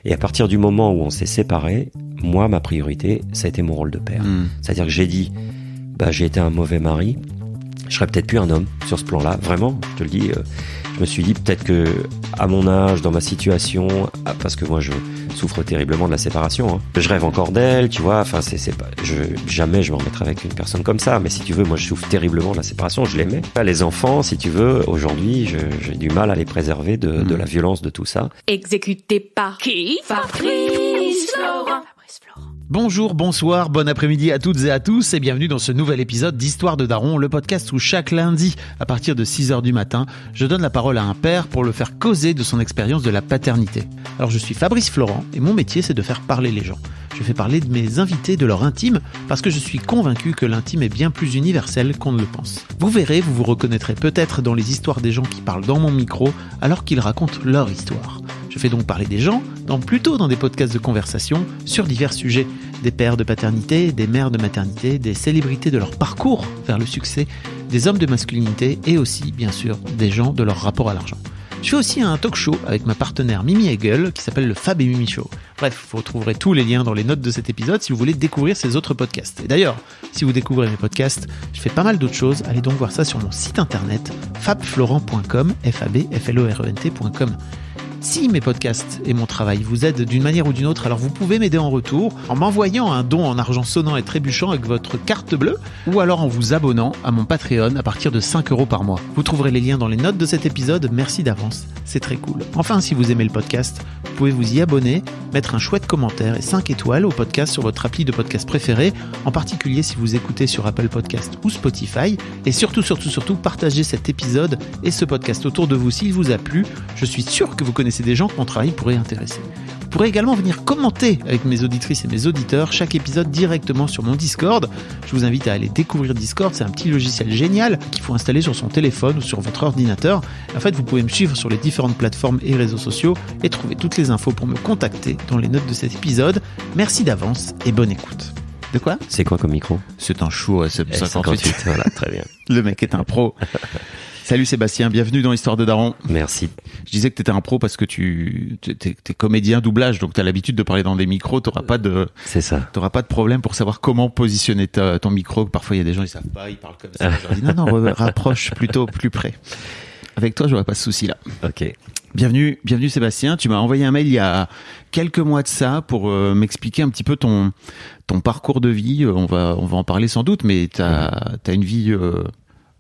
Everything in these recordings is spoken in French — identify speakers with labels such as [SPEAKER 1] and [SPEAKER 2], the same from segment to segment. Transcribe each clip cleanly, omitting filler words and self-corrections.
[SPEAKER 1] Et à partir du moment où on s'est séparés, moi, ma priorité, ça a été mon rôle de père. C'est-à-dire que j'ai dit, j'ai été un mauvais mari, je serais peut-être plus un homme sur ce plan-là, vraiment, je te le dis. Je me suis dit peut-être que à mon âge, dans ma situation, parce que moi je souffre terriblement de la séparation, je rêve encore d'elle, tu vois, enfin jamais je me remettrai avec une personne comme ça, mais si tu veux, moi je souffre terriblement de la séparation, je l'aimais. Les enfants, si tu veux, aujourd'hui, j'ai du mal à les préserver de la violence de tout ça.
[SPEAKER 2] Exécuté par qui? Fabrice Florent.
[SPEAKER 3] Bonjour, bonsoir, bon après-midi à toutes et à tous et bienvenue dans ce nouvel épisode d'Histoire de Daron, le podcast où chaque lundi, à partir de 6h du matin, je donne la parole à un père pour le faire causer de son expérience de la paternité. Alors je suis Fabrice Florent et mon métier c'est de faire parler les gens. Je fais parler de mes invités de leur intime parce que je suis convaincu que l'intime est bien plus universel qu'on ne le pense. Vous verrez, vous vous reconnaîtrez peut-être dans les histoires des gens qui parlent dans mon micro alors qu'ils racontent leur histoire. Je fais donc parler des gens, plutôt dans des podcasts de conversation sur divers sujets. Des pères de paternité, des mères de maternité, des célébrités de leur parcours vers le succès, des hommes de masculinité et aussi, bien sûr, des gens de leur rapport à l'argent. Je fais aussi un talk show avec ma partenaire Mimi Hegel qui s'appelle le Fab et Mimi Show. Bref, vous retrouverez tous les liens dans les notes de cet épisode si vous voulez découvrir ces autres podcasts. Et d'ailleurs, si vous découvrez mes podcasts, je fais pas mal d'autres choses. Allez donc voir ça sur mon site internet fabflorent.com, fabflorent.com. Si mes podcasts et mon travail vous aident d'une manière ou d'une autre, alors vous pouvez m'aider en retour en m'envoyant un don en argent sonnant et trébuchant avec votre carte bleue ou alors en vous abonnant à mon Patreon à partir de 5€ par mois. Vous trouverez les liens dans les notes de cet épisode, merci d'avance, c'est très cool. Enfin, si vous aimez le podcast, vous pouvez vous y abonner, mettre un chouette commentaire et 5 étoiles au podcast sur votre appli de podcast préféré, en particulier si vous écoutez sur Apple Podcast ou Spotify, et surtout, partagez cet épisode et ce podcast autour de vous s'il vous a plu. Je suis sûr que vous connaissez des gens que mon travail pourrait intéresser. Vous pourrez également venir commenter avec mes auditrices et mes auditeurs chaque épisode directement sur mon Discord. Je vous invite à aller découvrir Discord, c'est un petit logiciel génial qu'il faut installer sur son téléphone ou sur votre ordinateur. En fait, vous pouvez me suivre sur les différentes plateformes et réseaux sociaux et trouver toutes les infos pour me contacter dans les notes de cet épisode. Merci d'avance et bonne écoute. De quoi ?
[SPEAKER 1] C'est quoi comme micro ?
[SPEAKER 3] C'est un Shure SM58.
[SPEAKER 1] Voilà, très bien.
[SPEAKER 3] Le mec est un pro. Salut Sébastien, bienvenue dans Histoire de Daron.
[SPEAKER 1] Merci.
[SPEAKER 3] Je disais que t'étais un pro parce que t'es comédien doublage, donc t'as l'habitude de parler dans des micros,
[SPEAKER 1] C'est ça.
[SPEAKER 3] T'auras pas de problème pour savoir comment positionner ton micro. Parfois il y a des gens, ils savent pas, ils parlent comme ça. Je leur dis non, rapproche plutôt plus près. Avec toi, j'aurais pas ce souci là.
[SPEAKER 1] Ok.
[SPEAKER 3] Bienvenue Sébastien. Tu m'as envoyé un mail il y a quelques mois de ça pour m'expliquer un petit peu ton parcours de vie. On va en parler sans doute, mais t'as une vie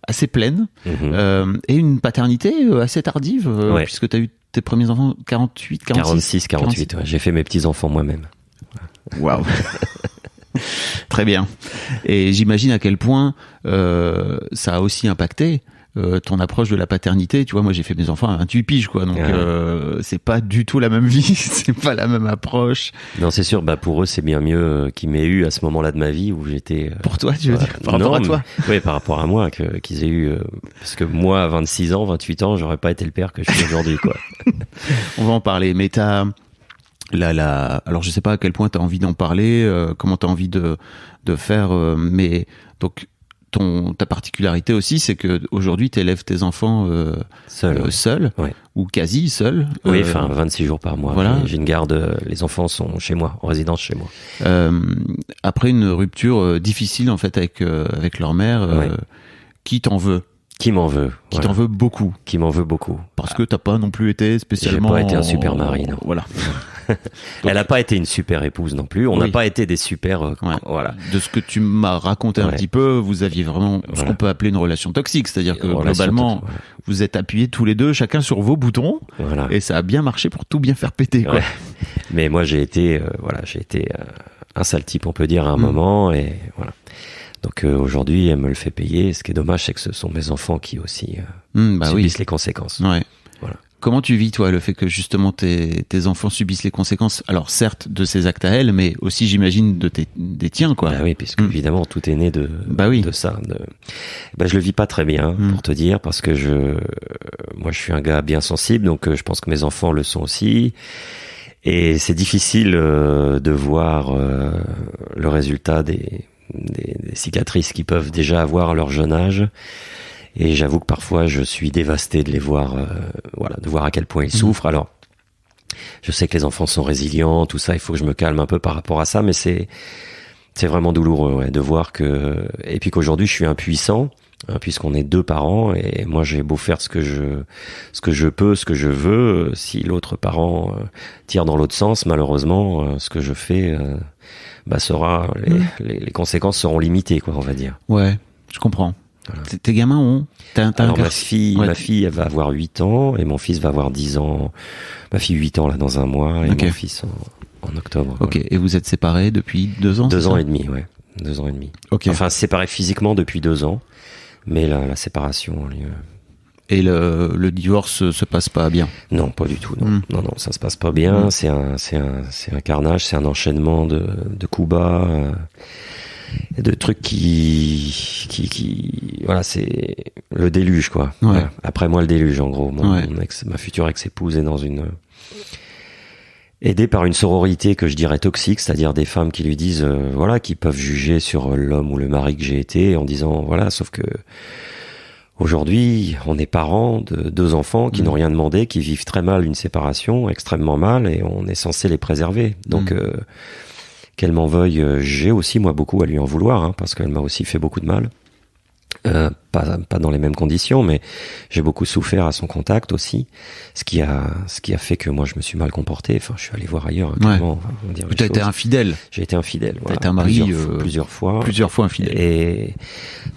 [SPEAKER 3] assez pleine et une paternité assez tardive puisque tu as eu tes premiers enfants 46,
[SPEAKER 1] 48, ouais. J'ai fait mes petits-enfants moi-même.
[SPEAKER 3] Waouh. Très bien. Et j'imagine à quel point ça a aussi impacté ton approche de la paternité. Tu vois, moi j'ai fait mes enfants à 28 piges quoi, donc c'est pas du tout la même vie, c'est pas la même approche.
[SPEAKER 1] Non, c'est sûr, pour eux c'est bien mieux qu'ils m'aient eu à ce moment-là de ma vie où j'étais
[SPEAKER 3] pour toi, tu veux dire par rapport à toi.
[SPEAKER 1] Oui, par rapport à moi qu'ils aient eu parce que moi à 26 ans, 28 ans, j'aurais pas été le père que je suis aujourd'hui quoi.
[SPEAKER 3] On va en parler, mais t'as alors je sais pas à quel point t'as envie d'en parler, comment t'as envie de faire, mais donc ta particularité aussi, c'est que aujourd'hui t'élèves tes enfants seul
[SPEAKER 1] ouais.
[SPEAKER 3] Ou quasi seul.
[SPEAKER 1] Oui, 26 jours par mois.
[SPEAKER 3] Voilà.
[SPEAKER 1] J'ai une garde, les enfants sont chez moi, en résidence chez moi.
[SPEAKER 3] Après une rupture difficile en fait avec leur mère, qui t'en veut ?
[SPEAKER 1] Qui m'en veut.
[SPEAKER 3] Qui t'en veut beaucoup.
[SPEAKER 1] Qui m'en veut beaucoup.
[SPEAKER 3] Parce que t'as pas non plus été spécialement...
[SPEAKER 1] J'ai pas été un super mari, non.
[SPEAKER 3] Voilà.
[SPEAKER 1] Donc, elle a pas été une super épouse non plus. On n'a pas été des super... voilà.
[SPEAKER 3] De ce que tu m'as raconté un petit peu, vous aviez vraiment ce qu'on peut appeler une relation toxique. C'est-à-dire que globalement, vous êtes appuyés tous les deux, chacun sur vos boutons. Voilà. Et ça a bien marché pour tout bien faire péter, quoi.
[SPEAKER 1] Ouais. Mais moi, j'ai été un sale type, on peut dire, à un moment. Et voilà. Donc aujourd'hui, elle me le fait payer. Ce qui est dommage, c'est que ce sont mes enfants qui aussi subissent les conséquences.
[SPEAKER 3] Ouais.
[SPEAKER 1] Voilà.
[SPEAKER 3] Comment tu vis, toi, le fait que justement tes enfants subissent les conséquences, alors certes de ses actes à elle, mais aussi j'imagine des tiens, quoi.
[SPEAKER 1] Bah oui, puisque évidemment tout est né de ça. Je le vis pas très bien, pour te dire, parce que moi je suis un gars bien sensible, donc je pense que mes enfants le sont aussi. Et c'est difficile de voir le résultat des cicatrices qu'ils peuvent déjà avoir à leur jeune âge. Et j'avoue que parfois je suis dévasté de les voir, de voir à quel point ils souffrent. Alors, Je sais que les enfants sont résilients, tout ça, il faut que je me calme un peu par rapport à ça, mais c'est vraiment douloureux, ouais, de voir que, et puis qu'aujourd'hui je suis impuissant, hein, puisqu'on est 2 parents, et moi j'ai beau faire ce que je peux, ce que je veux, si l'autre parent tire dans l'autre sens, malheureusement, ce que je fais, sera, les conséquences seront limitées, quoi, on va dire.
[SPEAKER 3] Ouais, je comprends. Voilà. Tes gamins ont...
[SPEAKER 1] Alors ma fille, elle va avoir 8 ans, et mon fils va avoir 10 ans. Ma fille 8 ans, là, dans un mois, et mon fils en octobre.
[SPEAKER 3] Ok,
[SPEAKER 1] ouais.
[SPEAKER 3] Et vous êtes séparés depuis 2 ans?
[SPEAKER 1] 2 ans et demi, ouais. 2 ans et demi.
[SPEAKER 3] Okay.
[SPEAKER 1] Enfin, séparés physiquement depuis 2 ans, mais la séparation...
[SPEAKER 3] Et le divorce se passe pas bien?
[SPEAKER 1] Non, pas du tout. Non, non, ça se passe pas bien. C'est un carnage, c'est un enchaînement de coups bas, de trucs qui, voilà, c'est le déluge, quoi.
[SPEAKER 3] Ouais.
[SPEAKER 1] Voilà. Après moi, le déluge, en gros. Ma future ex-épouse est aidée par une sororité que je dirais toxique, c'est-à-dire des femmes qui lui disent, qui peuvent juger sur l'homme ou le mari que j'ai été, en disant, voilà, sauf que aujourd'hui, on est parents de 2 enfants qui n'ont rien demandé, qui vivent très mal une séparation, extrêmement mal, et on est censé les préserver. Donc, qu'elle m'en veuille, j'ai aussi, moi, beaucoup à lui en vouloir, hein, parce qu'elle m'a aussi fait beaucoup de mal. Pas dans les mêmes conditions, mais j'ai beaucoup souffert à son contact aussi, ce qui a fait que moi je me suis mal comporté. Enfin, je suis allé voir ailleurs.
[SPEAKER 3] Tu as été infidèle.
[SPEAKER 1] J'ai été infidèle.
[SPEAKER 3] Voilà, été un mari
[SPEAKER 1] plusieurs fois
[SPEAKER 3] infidèle.
[SPEAKER 1] Et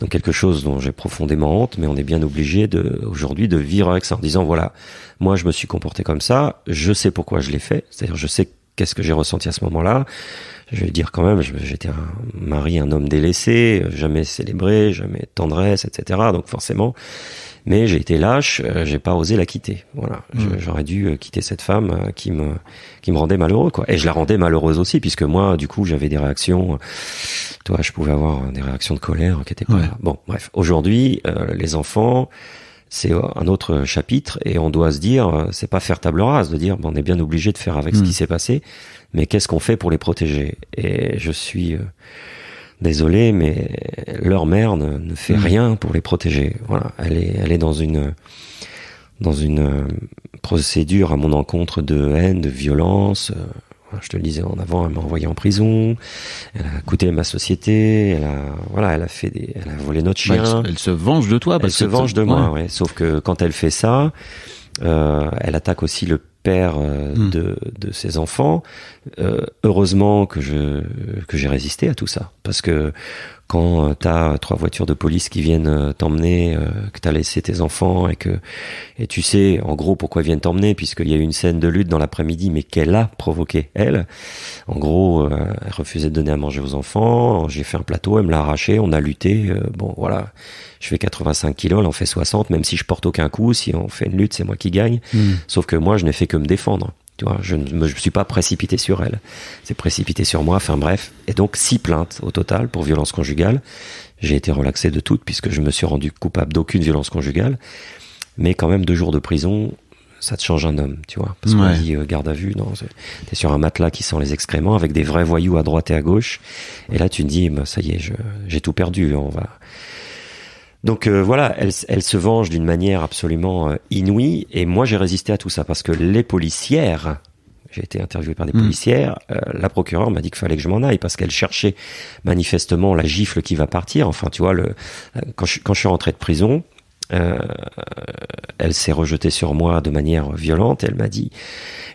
[SPEAKER 1] donc quelque chose dont j'ai profondément honte, mais on est bien obligé aujourd'hui de vivre avec ça en disant voilà, moi je me suis comporté comme ça, je sais pourquoi je l'ai fait, c'est-à-dire je sais qu'est-ce que j'ai ressenti à ce moment-là. Je vais dire quand même, j'étais un mari, un homme délaissé, jamais célébré, jamais de tendresse, etc. Donc forcément, mais j'ai été lâche, j'ai pas osé la quitter. Voilà, j'aurais dû quitter cette femme qui me rendait malheureux, quoi. Et je la rendais malheureuse aussi, puisque moi, du coup, j'avais des réactions. Je pouvais avoir des réactions de colère qui étaient pas là. Bon, bref. Aujourd'hui, les enfants, c'est un autre chapitre, et on doit se dire, c'est pas faire table rase, de dire, on est bien obligé de faire avec ce qui s'est passé. Mais qu'est-ce qu'on fait pour les protéger? Et je suis désolé, mais leur mère ne fait rien pour les protéger. Voilà, elle est dans une procédure à mon encontre de haine, de violence. Je te le disais en avant, elle m'a envoyé en prison. Elle a coûté ma société. Elle a volé notre chien.
[SPEAKER 3] Elle se venge de toi.
[SPEAKER 1] Elle se venge de moi, ouais. Sauf que quand elle fait ça, elle attaque aussi le père de ses enfants. Heureusement que j'ai résisté à tout ça, parce que quand t'as 3 voitures de police qui viennent t'emmener, que t'as laissé tes enfants, et tu sais en gros pourquoi ils viennent t'emmener, puisqu'il y a eu une scène de lutte dans l'après-midi, mais qu'elle a provoqué, elle. En gros, elle refusait de donner à manger aux enfants, j'ai fait un plateau, elle me l'a arraché, on a lutté, bon voilà, je fais 85 kilos, elle en fait 60, même si je porte aucun coup, si on fait une lutte, c'est moi qui gagne. Sauf que moi, je n'ai fait que me défendre. Tu vois, je ne me suis pas précipité sur elle. C'est précipité sur moi, enfin bref. Et donc, 6 plaintes au total pour violence conjugale. J'ai été relaxé de toutes, puisque je me suis rendu coupable d'aucune violence conjugale. Mais quand même, 2 jours de prison, ça te change un homme, tu vois. Parce qu'on dit garde à vue, non, t'es sur un matelas qui sent les excréments, avec des vrais voyous à droite et à gauche. Et là, tu te dis, ça y est, j'ai tout perdu, on va... Donc voilà, elle se venge d'une manière absolument inouïe, et moi j'ai résisté à tout ça, parce que les policières, j'ai été interviewé par des policières, la procureure m'a dit qu'il fallait que je m'en aille, parce qu'elle cherchait manifestement la gifle qui va partir. Enfin, tu vois, quand je suis rentré de prison, elle s'est rejetée sur moi de manière violente, et elle m'a dit,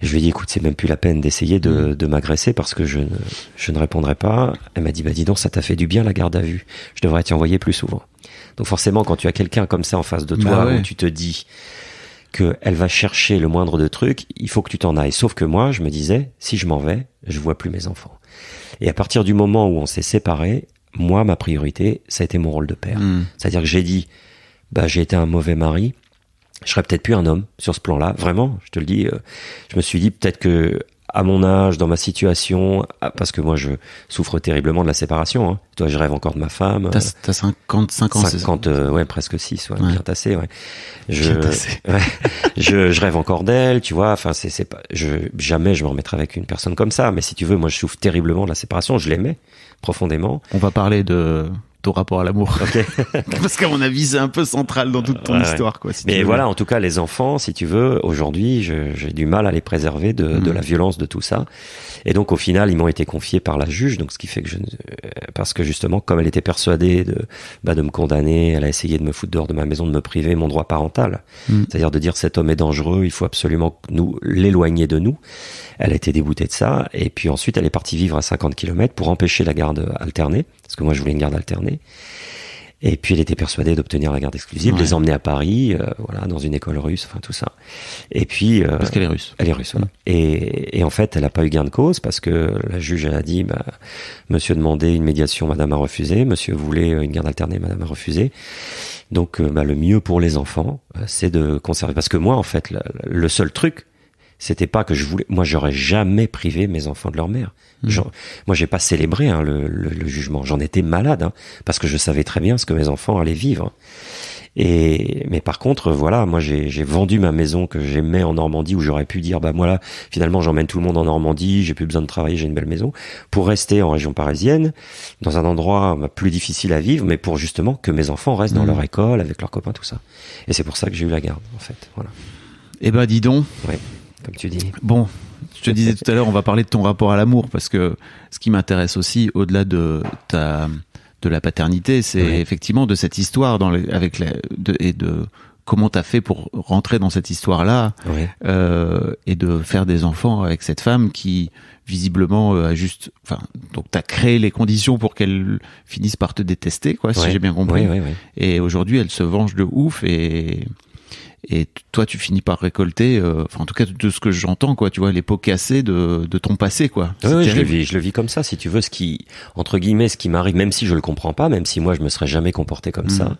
[SPEAKER 1] je lui ai dit, écoute, c'est même plus la peine d'essayer de m'agresser, parce que je ne répondrai pas. Elle m'a dit, dis donc, ça t'a fait du bien la garde à vue, je devrais t'y envoyer plus souvent. Donc forcément, quand tu as quelqu'un comme ça en face de toi, où tu te dis qu'elle va chercher le moindre de trucs, il faut que tu t'en ailles. Sauf que moi, je me disais, si je m'en vais, je vois plus mes enfants. Et à partir du moment où on s'est séparés, moi, ma priorité, ça a été mon rôle de père. C'est-à-dire que j'ai dit, j'ai été un mauvais mari, je serais peut-être plus un homme sur ce plan-là. Vraiment, je te le dis, je me suis dit peut-être que à mon âge, dans ma situation, parce que moi je souffre terriblement de la séparation, hein. Toi, je rêve encore de ma femme.
[SPEAKER 3] T'as 55 ans,
[SPEAKER 1] 50, presque 6, bien tassé, je rêve encore d'elle, tu vois, enfin, c'est pas, jamais je me remettrai avec une personne comme ça, mais si tu veux, moi je souffre terriblement de la séparation, je l'aimais profondément.
[SPEAKER 3] On va parler de ton rapport à l'amour.
[SPEAKER 1] Okay.
[SPEAKER 3] Parce qu'à mon avis, c'est un peu central dans toute ton histoire, quoi. Si
[SPEAKER 1] mais voilà, en tout cas, les enfants, si tu veux, aujourd'hui, j'ai du mal à les préserver de la violence de tout ça. Et donc, au final, ils m'ont été confiés par la juge, donc ce qui fait que parce que justement, comme elle était persuadée de me condamner, elle a essayé de me foutre dehors de ma maison, de me priver mon droit parental. C'est-à-dire de dire cet homme est dangereux, il faut absolument l'éloigner de nous. Elle a été déboutée de ça, et puis ensuite, elle est partie vivre à 50 km pour empêcher la garde alternée, parce que moi, je voulais une garde alternée. Et puis elle était persuadée d'obtenir la garde exclusive, les emmener à Paris, voilà, dans une école russe, enfin tout ça. Et puis
[SPEAKER 3] parce qu'elle est russe.
[SPEAKER 1] Elle est russe, voilà. Et en fait, elle a pas eu gain de cause parce que la juge elle a dit, monsieur demandait une médiation, madame a refusé. Monsieur voulait une garde alternée, madame a refusé. Donc, le mieux pour les enfants, c'est de conserver. Parce que moi, en fait, le seul truc, c'était pas que moi, j'aurais jamais privé mes enfants de leur mère. Moi, j'ai pas célébré le jugement. J'en étais malade, parce que je savais très bien ce que mes enfants allaient vivre. Mais par contre, voilà, moi, j'ai vendu ma maison que j'aimais en Normandie, où j'aurais pu dire, voilà, finalement, j'emmène tout le monde en Normandie, j'ai plus besoin de travailler, j'ai une belle maison, pour rester en région parisienne, dans un endroit plus difficile à vivre, mais pour justement que mes enfants restent dans leur école, avec leurs copains, tout ça. Et c'est pour ça que j'ai eu la garde, en fait. Voilà.
[SPEAKER 3] Eh ben, dis donc.
[SPEAKER 1] Ouais. Comme tu dis.
[SPEAKER 3] Bon, je te disais tout à l'heure, on va parler de ton rapport à l'amour, parce que ce qui m'intéresse aussi, au-delà de la paternité, c'est effectivement de cette histoire et de comment t'as fait pour rentrer dans cette histoire-là, et de faire des enfants avec cette femme qui visiblement donc t'as créé les conditions pour qu'elle finisse par te détester, quoi, si j'ai bien compris. Et aujourd'hui, elle se venge de ouf et toi, tu finis par récolter, en tout cas de ce que j'entends, quoi, tu vois, les pots cassés de ton passé, quoi.
[SPEAKER 1] Oui, je le vis comme ça, si tu veux, ce qui m'arrive, même si je le comprends pas, même si moi je me serais jamais comporté comme ça,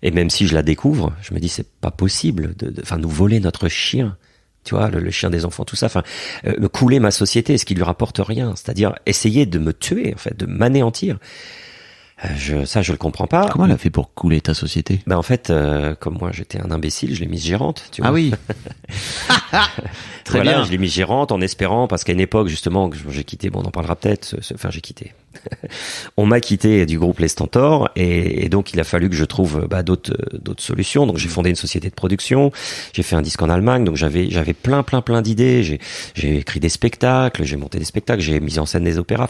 [SPEAKER 1] et même si je la découvre, je me dis c'est pas possible de nous voler notre chien. Tu vois, le chien des enfants, tout ça, me couler ma société, ce qui lui rapporte rien, c'est-à-dire essayer de me tuer, en fait, de m'anéantir. Ça, je le comprends pas.
[SPEAKER 3] Comment elle a fait pour couler ta société?
[SPEAKER 1] En fait, comme moi, j'étais un imbécile, je l'ai mise gérante, tu vois.
[SPEAKER 3] Ah oui. Très bien.
[SPEAKER 1] Je l'ai mise gérante en espérant, parce qu'à une époque, justement, que j'ai quitté, on en parlera peut-être, j'ai quitté. On m'a quitté du groupe Les Stentors, et donc il a fallu que je trouve d'autres solutions. Donc j'ai fondé une société de production, j'ai fait un disque en Allemagne, donc j'avais plein d'idées. J'ai écrit des spectacles, j'ai monté des spectacles, j'ai mis en scène des opéras.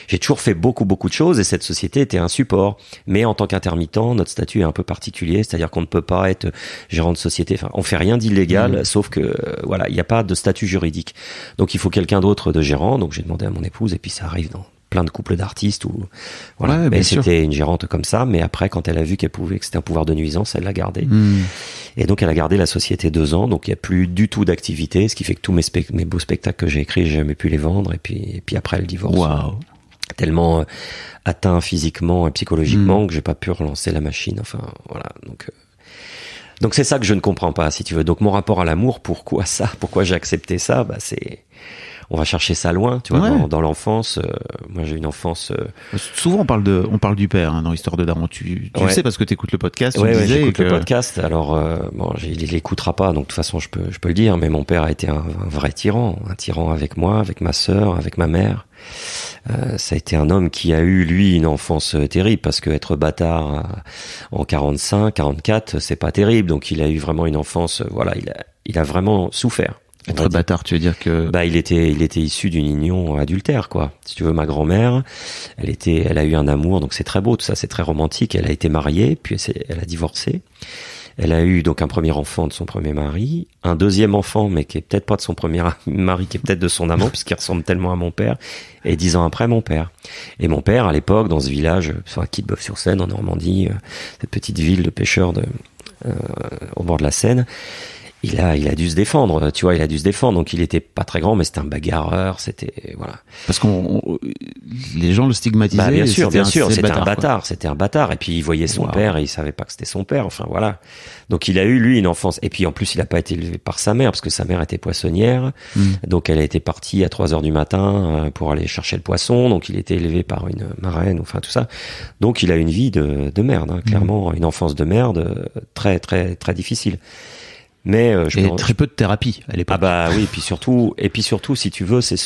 [SPEAKER 1] J'ai toujours fait beaucoup de choses, et cette société était un support. Mais en tant qu'intermittent, notre statut est un peu particulier, c'est-à-dire qu'on ne peut pas être gérant de société. On fait rien d'illégal, sauf que voilà, il n'y a pas de statut juridique. Donc il faut quelqu'un d'autre de gérant. Donc j'ai demandé à mon épouse, et puis ça arrive dans plein de couples d'artistes où voilà, mais c'était une gérante comme ça, mais après quand elle a vu que c'était un pouvoir de nuisance, elle l'a gardé. Et donc elle a gardé la société 2 ans, donc il y a plus du tout d'activité, ce qui fait que tous mes beaux spectacles que j'ai écrits, j'ai jamais pu les vendre, et puis après le divorce.
[SPEAKER 3] Waouh.
[SPEAKER 1] Tellement atteint physiquement et psychologiquement que j'ai pas pu relancer la machine. Voilà. Donc c'est ça que je ne comprends pas, si tu veux. Donc mon rapport à l'amour, pourquoi j'ai accepté ça? On va chercher ça loin, tu vois, dans l'enfance. Moi, j'ai une enfance.
[SPEAKER 3] Souvent, on parle du père dans l'histoire de Daron. Tu le sais parce que t'écoutes le podcast.
[SPEAKER 1] J'écoute le podcast. Alors, il l'écoutera pas, donc de toute façon, je peux le dire. Mais mon père a été un vrai tyran, un tyran avec moi, avec ma sœur, avec ma mère. Ça a été un homme qui a eu, lui, une enfance terrible, parce que être bâtard en 45, 44, c'est pas terrible. Donc, il a eu vraiment une enfance. Voilà, il a vraiment souffert.
[SPEAKER 3] Être bâtard, tu veux dire que...
[SPEAKER 1] il était issu d'une union adultère, quoi. Si tu veux, ma grand-mère, elle a eu un amour, donc c'est très beau, tout ça, c'est très romantique. Elle a été mariée, puis elle a divorcé. Elle a eu donc un premier enfant de son premier mari, un deuxième enfant, mais qui est peut-être pas de son premier mari, qui est peut-être de son amant, puisqu'il ressemble tellement à mon père, et 10 ans après, mon père. Et mon père, à l'époque, dans ce village, sur Quillebeuf-sur-Seine, en Normandie, cette petite ville de pêcheurs au bord de la Seine, il a dû se défendre, tu vois, donc il était pas très grand, mais c'était un bagarreur, voilà.
[SPEAKER 3] Parce les gens le stigmatisaient.
[SPEAKER 1] Bien sûr, c'était un bâtard, et puis il voyait son père, et il savait pas que c'était son père, voilà. Donc il a eu, lui, une enfance, et puis en plus il a pas été élevé par sa mère, parce que sa mère était poissonnière, donc elle a été partie à 3h du matin pour aller chercher le poisson, donc il était élevé par une marraine, tout ça. Donc il a une vie de merde, clairement, une enfance de merde, très, très, très difficile. Mais
[SPEAKER 3] très peu de thérapie à l'époque.
[SPEAKER 1] Oui, et puis surtout, si tu veux, c'est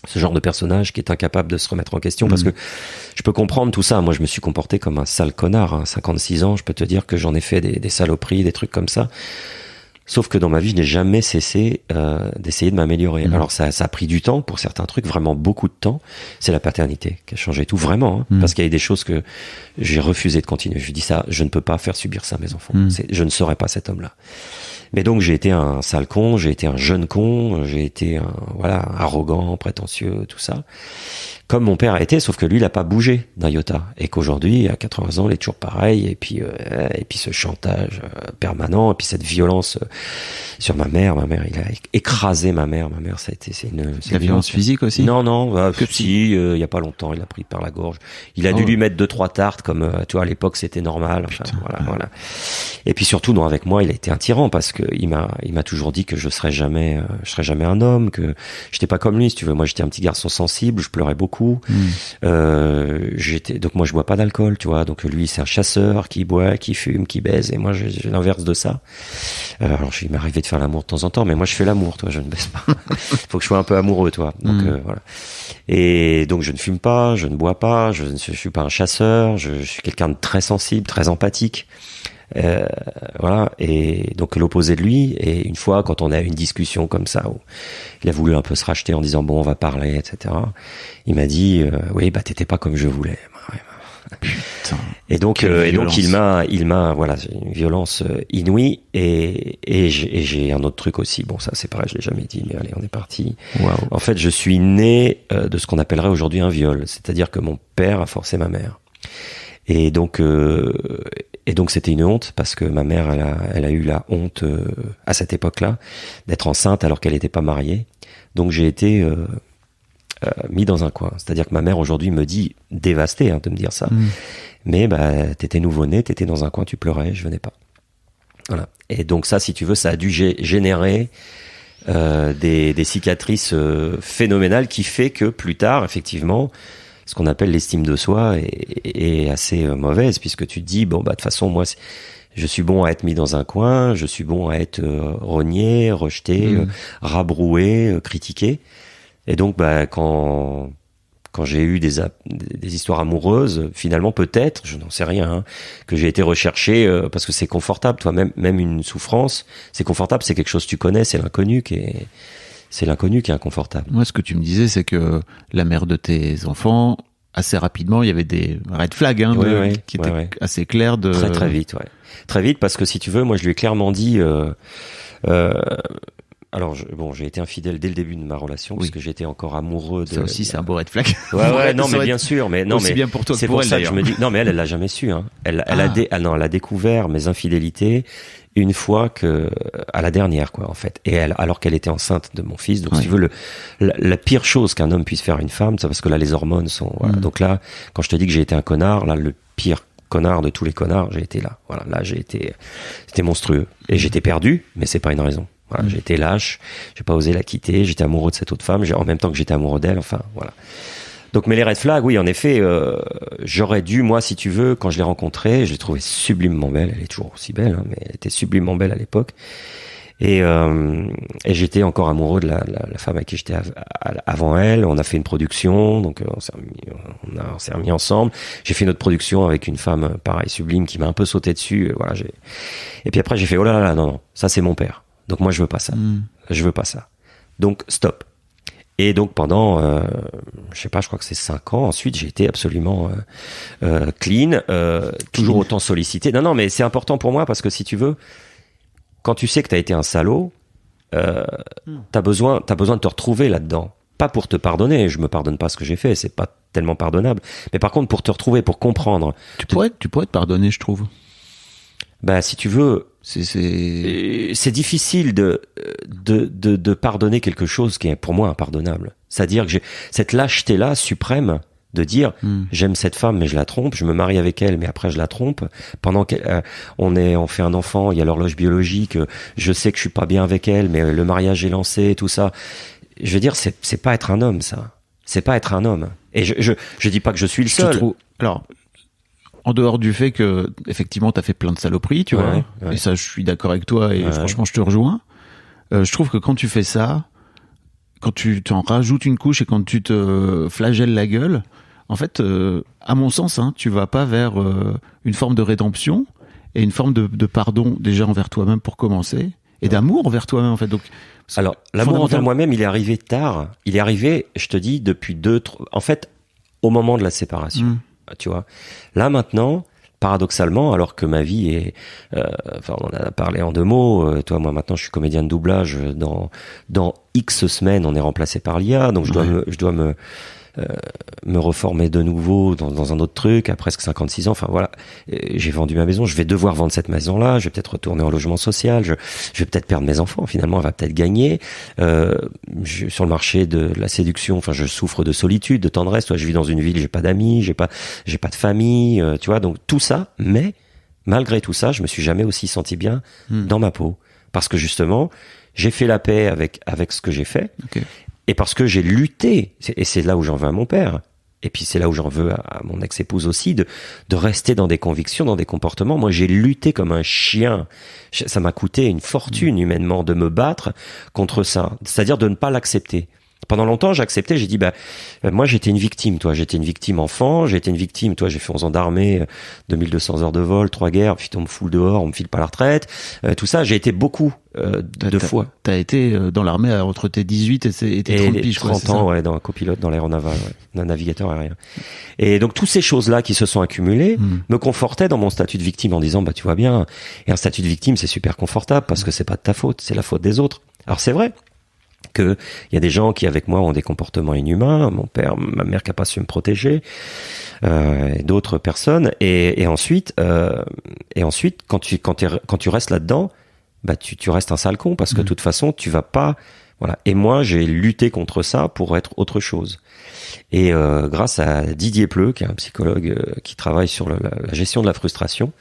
[SPEAKER 1] ce genre de personnage qui est incapable de se remettre en question, parce que je peux comprendre tout ça. Moi, je me suis comporté comme un sale connard, hein. 56 ans, je peux te dire que j'en ai fait des saloperies, des trucs comme ça. Sauf que dans ma vie, je n'ai jamais cessé d'essayer de m'améliorer. Alors ça a pris du temps pour certains trucs, vraiment beaucoup de temps. C'est la paternité qui a changé tout, vraiment, hein, parce qu'il y a des choses que j'ai refusé de continuer. Je dis ça, je ne peux pas faire subir ça à mes enfants. Je ne serai pas cet homme-là. Mais donc j'ai été un sale con, j'ai été un jeune con, j'ai été arrogant, prétentieux, tout ça. Comme mon père a été, sauf que lui, il a pas bougé d'un iota. Et qu'aujourd'hui, à 80 ans, il est toujours pareil. Et puis ce chantage permanent, et puis cette violence sur ma mère. Ma mère, il a écrasé ma mère. Ma mère, ça a été, c'est
[SPEAKER 3] la violence physique aussi?
[SPEAKER 1] Non, il y a pas longtemps, il l'a pris par la gorge. Il a dû lui mettre 2-3 tartes, comme, tu vois, à l'époque, c'était normal. Enfin, voilà. Et puis surtout, non, avec moi, il a été un tyran, parce que il m'a toujours dit que je serais jamais un homme, que j'étais pas comme lui, si tu veux. Moi, j'étais un petit garçon sensible, je pleurais beaucoup. Donc moi je bois pas d'alcool, tu vois, donc lui c'est un chasseur qui boit, qui fume, qui baise, et moi j'ai l'inverse de ça. Alors il m'est arrivé de faire l'amour de temps en temps, mais moi je fais l'amour, toi, je ne baise pas. Faut que je sois un peu amoureux, toi. Donc voilà. Et donc je ne fume pas, je ne bois pas, je suis pas un chasseur, je suis quelqu'un de très sensible, très empathique. Voilà, et donc l'opposé de lui. Et une fois, quand on a eu une discussion comme ça, où il a voulu un peu se racheter en disant bon, on va parler, etc., il m'a dit oui, bah t'étais pas comme je voulais.
[SPEAKER 3] Putain.
[SPEAKER 1] Et donc il m'a voilà, une violence inouïe. Et j'ai un autre truc aussi. Bon, ça c'est pareil, je l'ai jamais dit, mais allez, on est parti.
[SPEAKER 3] Wow.
[SPEAKER 1] En fait, je suis né de ce qu'on appellerait aujourd'hui un viol, c'est-à-dire que mon père a forcé ma mère. Et donc c'était une honte, parce que ma mère, elle a eu la honte à cette époque-là d'être enceinte alors qu'elle n'était pas mariée. Donc j'ai été mis dans un coin. C'est-à-dire que ma mère aujourd'hui me dit, dévastée de me dire ça, mais bah t'étais nouveau-né, t'étais dans un coin, tu pleurais, je venais pas. Voilà. Et donc ça, si tu veux, ça a dû générer des cicatrices phénoménales, qui fait que plus tard, effectivement, ce qu'on appelle l'estime de soi est assez mauvaise, puisque tu te dis bon bah de toute façon moi je suis bon à être mis dans un coin, je suis bon à être rogné, rejeté, rabroué, critiqué. Et donc bah quand j'ai eu des histoires amoureuses, finalement peut-être, je n'en sais rien, que j'ai été recherché parce que c'est confortable, toi, même une souffrance, c'est confortable, c'est quelque chose que tu connais, c'est l'inconnu qui est inconfortable.
[SPEAKER 3] Moi, ce que tu me disais, c'est que la mère de tes enfants, assez rapidement, il y avait des red flags qui étaient assez clairs.
[SPEAKER 1] Très vite, ouais. Très vite, parce que si tu veux, moi, je lui ai clairement dit... Alors, j'ai été infidèle dès le début de ma relation, puisque j'étais encore amoureux de...
[SPEAKER 3] Ça aussi, c'est un beau red flag.
[SPEAKER 1] Ouais, non, mais bien sûr, mais non,
[SPEAKER 3] aussi
[SPEAKER 1] mais
[SPEAKER 3] bien pour toi que
[SPEAKER 1] c'est
[SPEAKER 3] pour
[SPEAKER 1] pour
[SPEAKER 3] elle,
[SPEAKER 1] ça que
[SPEAKER 3] d'ailleurs.
[SPEAKER 1] je me dis, non, mais elle l'a jamais su, Elle a découvert mes infidélités une fois à la dernière, quoi, en fait. Et alors qu'elle était enceinte de mon fils. Donc, si tu veux, la pire chose qu'un homme puisse faire à une femme, c'est parce que là, les hormones sont, voilà. Donc là, quand je te dis que j'ai été un connard, là, le pire connard de tous les connards, j'ai été là. Voilà, là, c'était monstrueux. Et j'étais perdu, mais c'est pas une raison. Voilà, j'ai été lâche, j'ai pas osé la quitter, j'étais amoureux de cette autre femme, en même temps que j'étais amoureux d'elle, enfin, voilà. Donc, mais les red flags, oui, en effet, j'aurais dû, moi, si tu veux, quand je l'ai rencontrée, je l'ai trouvée sublimement belle, elle est toujours aussi belle, mais elle était sublimement belle à l'époque. Et j'étais encore amoureux de la femme avec qui j'étais avant elle. On a fait une production, donc on s'est remis ensemble. J'ai fait une autre production avec une femme, pareil, sublime, qui m'a un peu sauté dessus. Voilà, et puis après, j'ai fait, oh là là, non, ça c'est mon père. Donc moi, je veux pas ça. Je veux pas ça. Donc, stop. Et donc pendant, je crois que c'est 5 ans. Ensuite, j'ai été absolument clean, toujours autant sollicité. Non, mais c'est important pour moi, parce que si tu veux, quand tu sais que t'as été un salaud, t'as besoin de te retrouver là-dedans. Pas pour te pardonner. Je me pardonne pas ce que j'ai fait. C'est pas tellement pardonnable. Mais par contre, pour te retrouver, pour comprendre.
[SPEAKER 3] Tu pourrais te pardonner, je trouve.
[SPEAKER 1] Bah, si tu veux,
[SPEAKER 3] c'est
[SPEAKER 1] difficile de pardonner quelque chose qui est pour moi impardonnable. C'est-à-dire que j'ai cette lâcheté-là suprême de dire j'aime cette femme mais je la trompe, je me marie avec elle mais après je la trompe. Pendant on fait un enfant, il y a l'horloge biologique, je sais que je suis pas bien avec elle mais le mariage est lancé, tout ça. Je veux dire, c'est pas être un homme, ça. C'est pas être un homme. Et je dis pas que je suis le seul.
[SPEAKER 3] Alors, en dehors du fait que, effectivement, t'as fait plein de saloperies, tu vois.
[SPEAKER 1] Ouais.
[SPEAKER 3] Et ça, je suis d'accord avec toi et franchement, je te rejoins. Je trouve que quand tu fais ça, quand tu t'en rajoutes une couche et quand tu te flagelles la gueule, en fait, à mon sens, tu vas pas vers une forme de rédemption et une forme de pardon déjà envers toi-même pour commencer, et d'amour envers toi-même en fait. Donc,
[SPEAKER 1] alors l'amour envers moi-même, il est arrivé tard. Il est arrivé, je te dis, depuis en fait, au moment de la séparation. Tu vois. Là maintenant, paradoxalement, alors que ma vie est, on en a parlé en 2 mots. Toi, moi maintenant, je suis comédien de doublage. Dans X semaines, on est remplacé par l'IA, donc je dois me reformer de nouveau dans un autre truc à presque 56 ans. Enfin voilà, j'ai vendu ma maison, je vais devoir vendre cette maison-là, je vais peut-être retourner en logement social, je vais peut-être perdre mes enfants, finalement elle va peut-être gagner. Sur le marché de la séduction, enfin je souffre de solitude, de tendresse. Toi, je vis dans une ville, j'ai pas d'amis, j'ai pas de famille, tu vois, donc tout ça, mais malgré tout ça, je me suis jamais aussi senti bien dans ma peau, parce que justement, j'ai fait la paix avec ce que j'ai fait.
[SPEAKER 3] Okay.
[SPEAKER 1] Et parce que j'ai lutté, et c'est là où j'en veux à mon père, et puis c'est là où j'en veux à mon ex-épouse aussi, de rester dans des convictions, dans des comportements. Moi, j'ai lutté comme un chien. Ça m'a coûté une fortune humainement de me battre contre ça, c'est-à-dire de ne pas l'accepter. Pendant longtemps, j'acceptais, j'ai dit, moi, j'étais une victime, toi, j'étais une victime enfant, j'ai fait 11 ans d'armée, 2200 heures de vol, 3 guerres, puis on me fout dehors, on me file pas la retraite, tout ça, j'ai été beaucoup de fois.
[SPEAKER 3] T'as été dans l'armée entre tes 18 et tes 30 piges,
[SPEAKER 1] 30 ans, ouais, dans un copilote dans l'aéronaval, un navigateur aérien. Et donc, toutes ces choses-là qui se sont accumulées me confortaient dans mon statut de victime en disant, tu vois bien, et un statut de victime, c'est super confortable parce que c'est pas de ta faute, c'est la faute des autres. Alors, c'est vrai que il y a des gens qui avec moi ont des comportements inhumains, ma mère qui a pas su me protéger, et d'autres personnes, et ensuite quand tu restes là-dedans, tu restes un sale con, parce que de toute façon tu vas pas, voilà. Et moi j'ai lutté contre ça pour être autre chose. Et grâce à Didier Pleu, qui est un psychologue qui travaille sur la gestion de la frustration,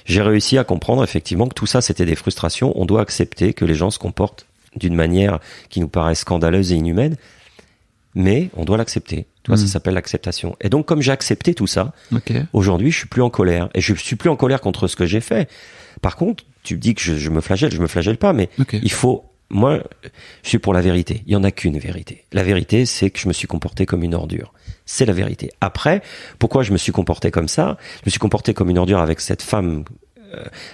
[SPEAKER 1] j'ai réussi à comprendre effectivement que tout ça c'était des frustrations. On doit accepter que les gens se comportent d'une manière qui nous paraît scandaleuse et inhumaine, mais on doit l'accepter. Tu vois, ça s'appelle l'acceptation. Et donc, comme j'ai accepté tout ça, aujourd'hui, je suis plus en colère. Et je suis plus en colère contre ce que j'ai fait. Par contre, tu me dis que je me flagelle pas, mais il faut... Moi, je suis pour la vérité. Il y en a qu'une vérité. La vérité, c'est que je me suis comporté comme une ordure. C'est la vérité. Après, pourquoi je me suis comporté comme ça ? Je me suis comporté comme une ordure avec cette femme,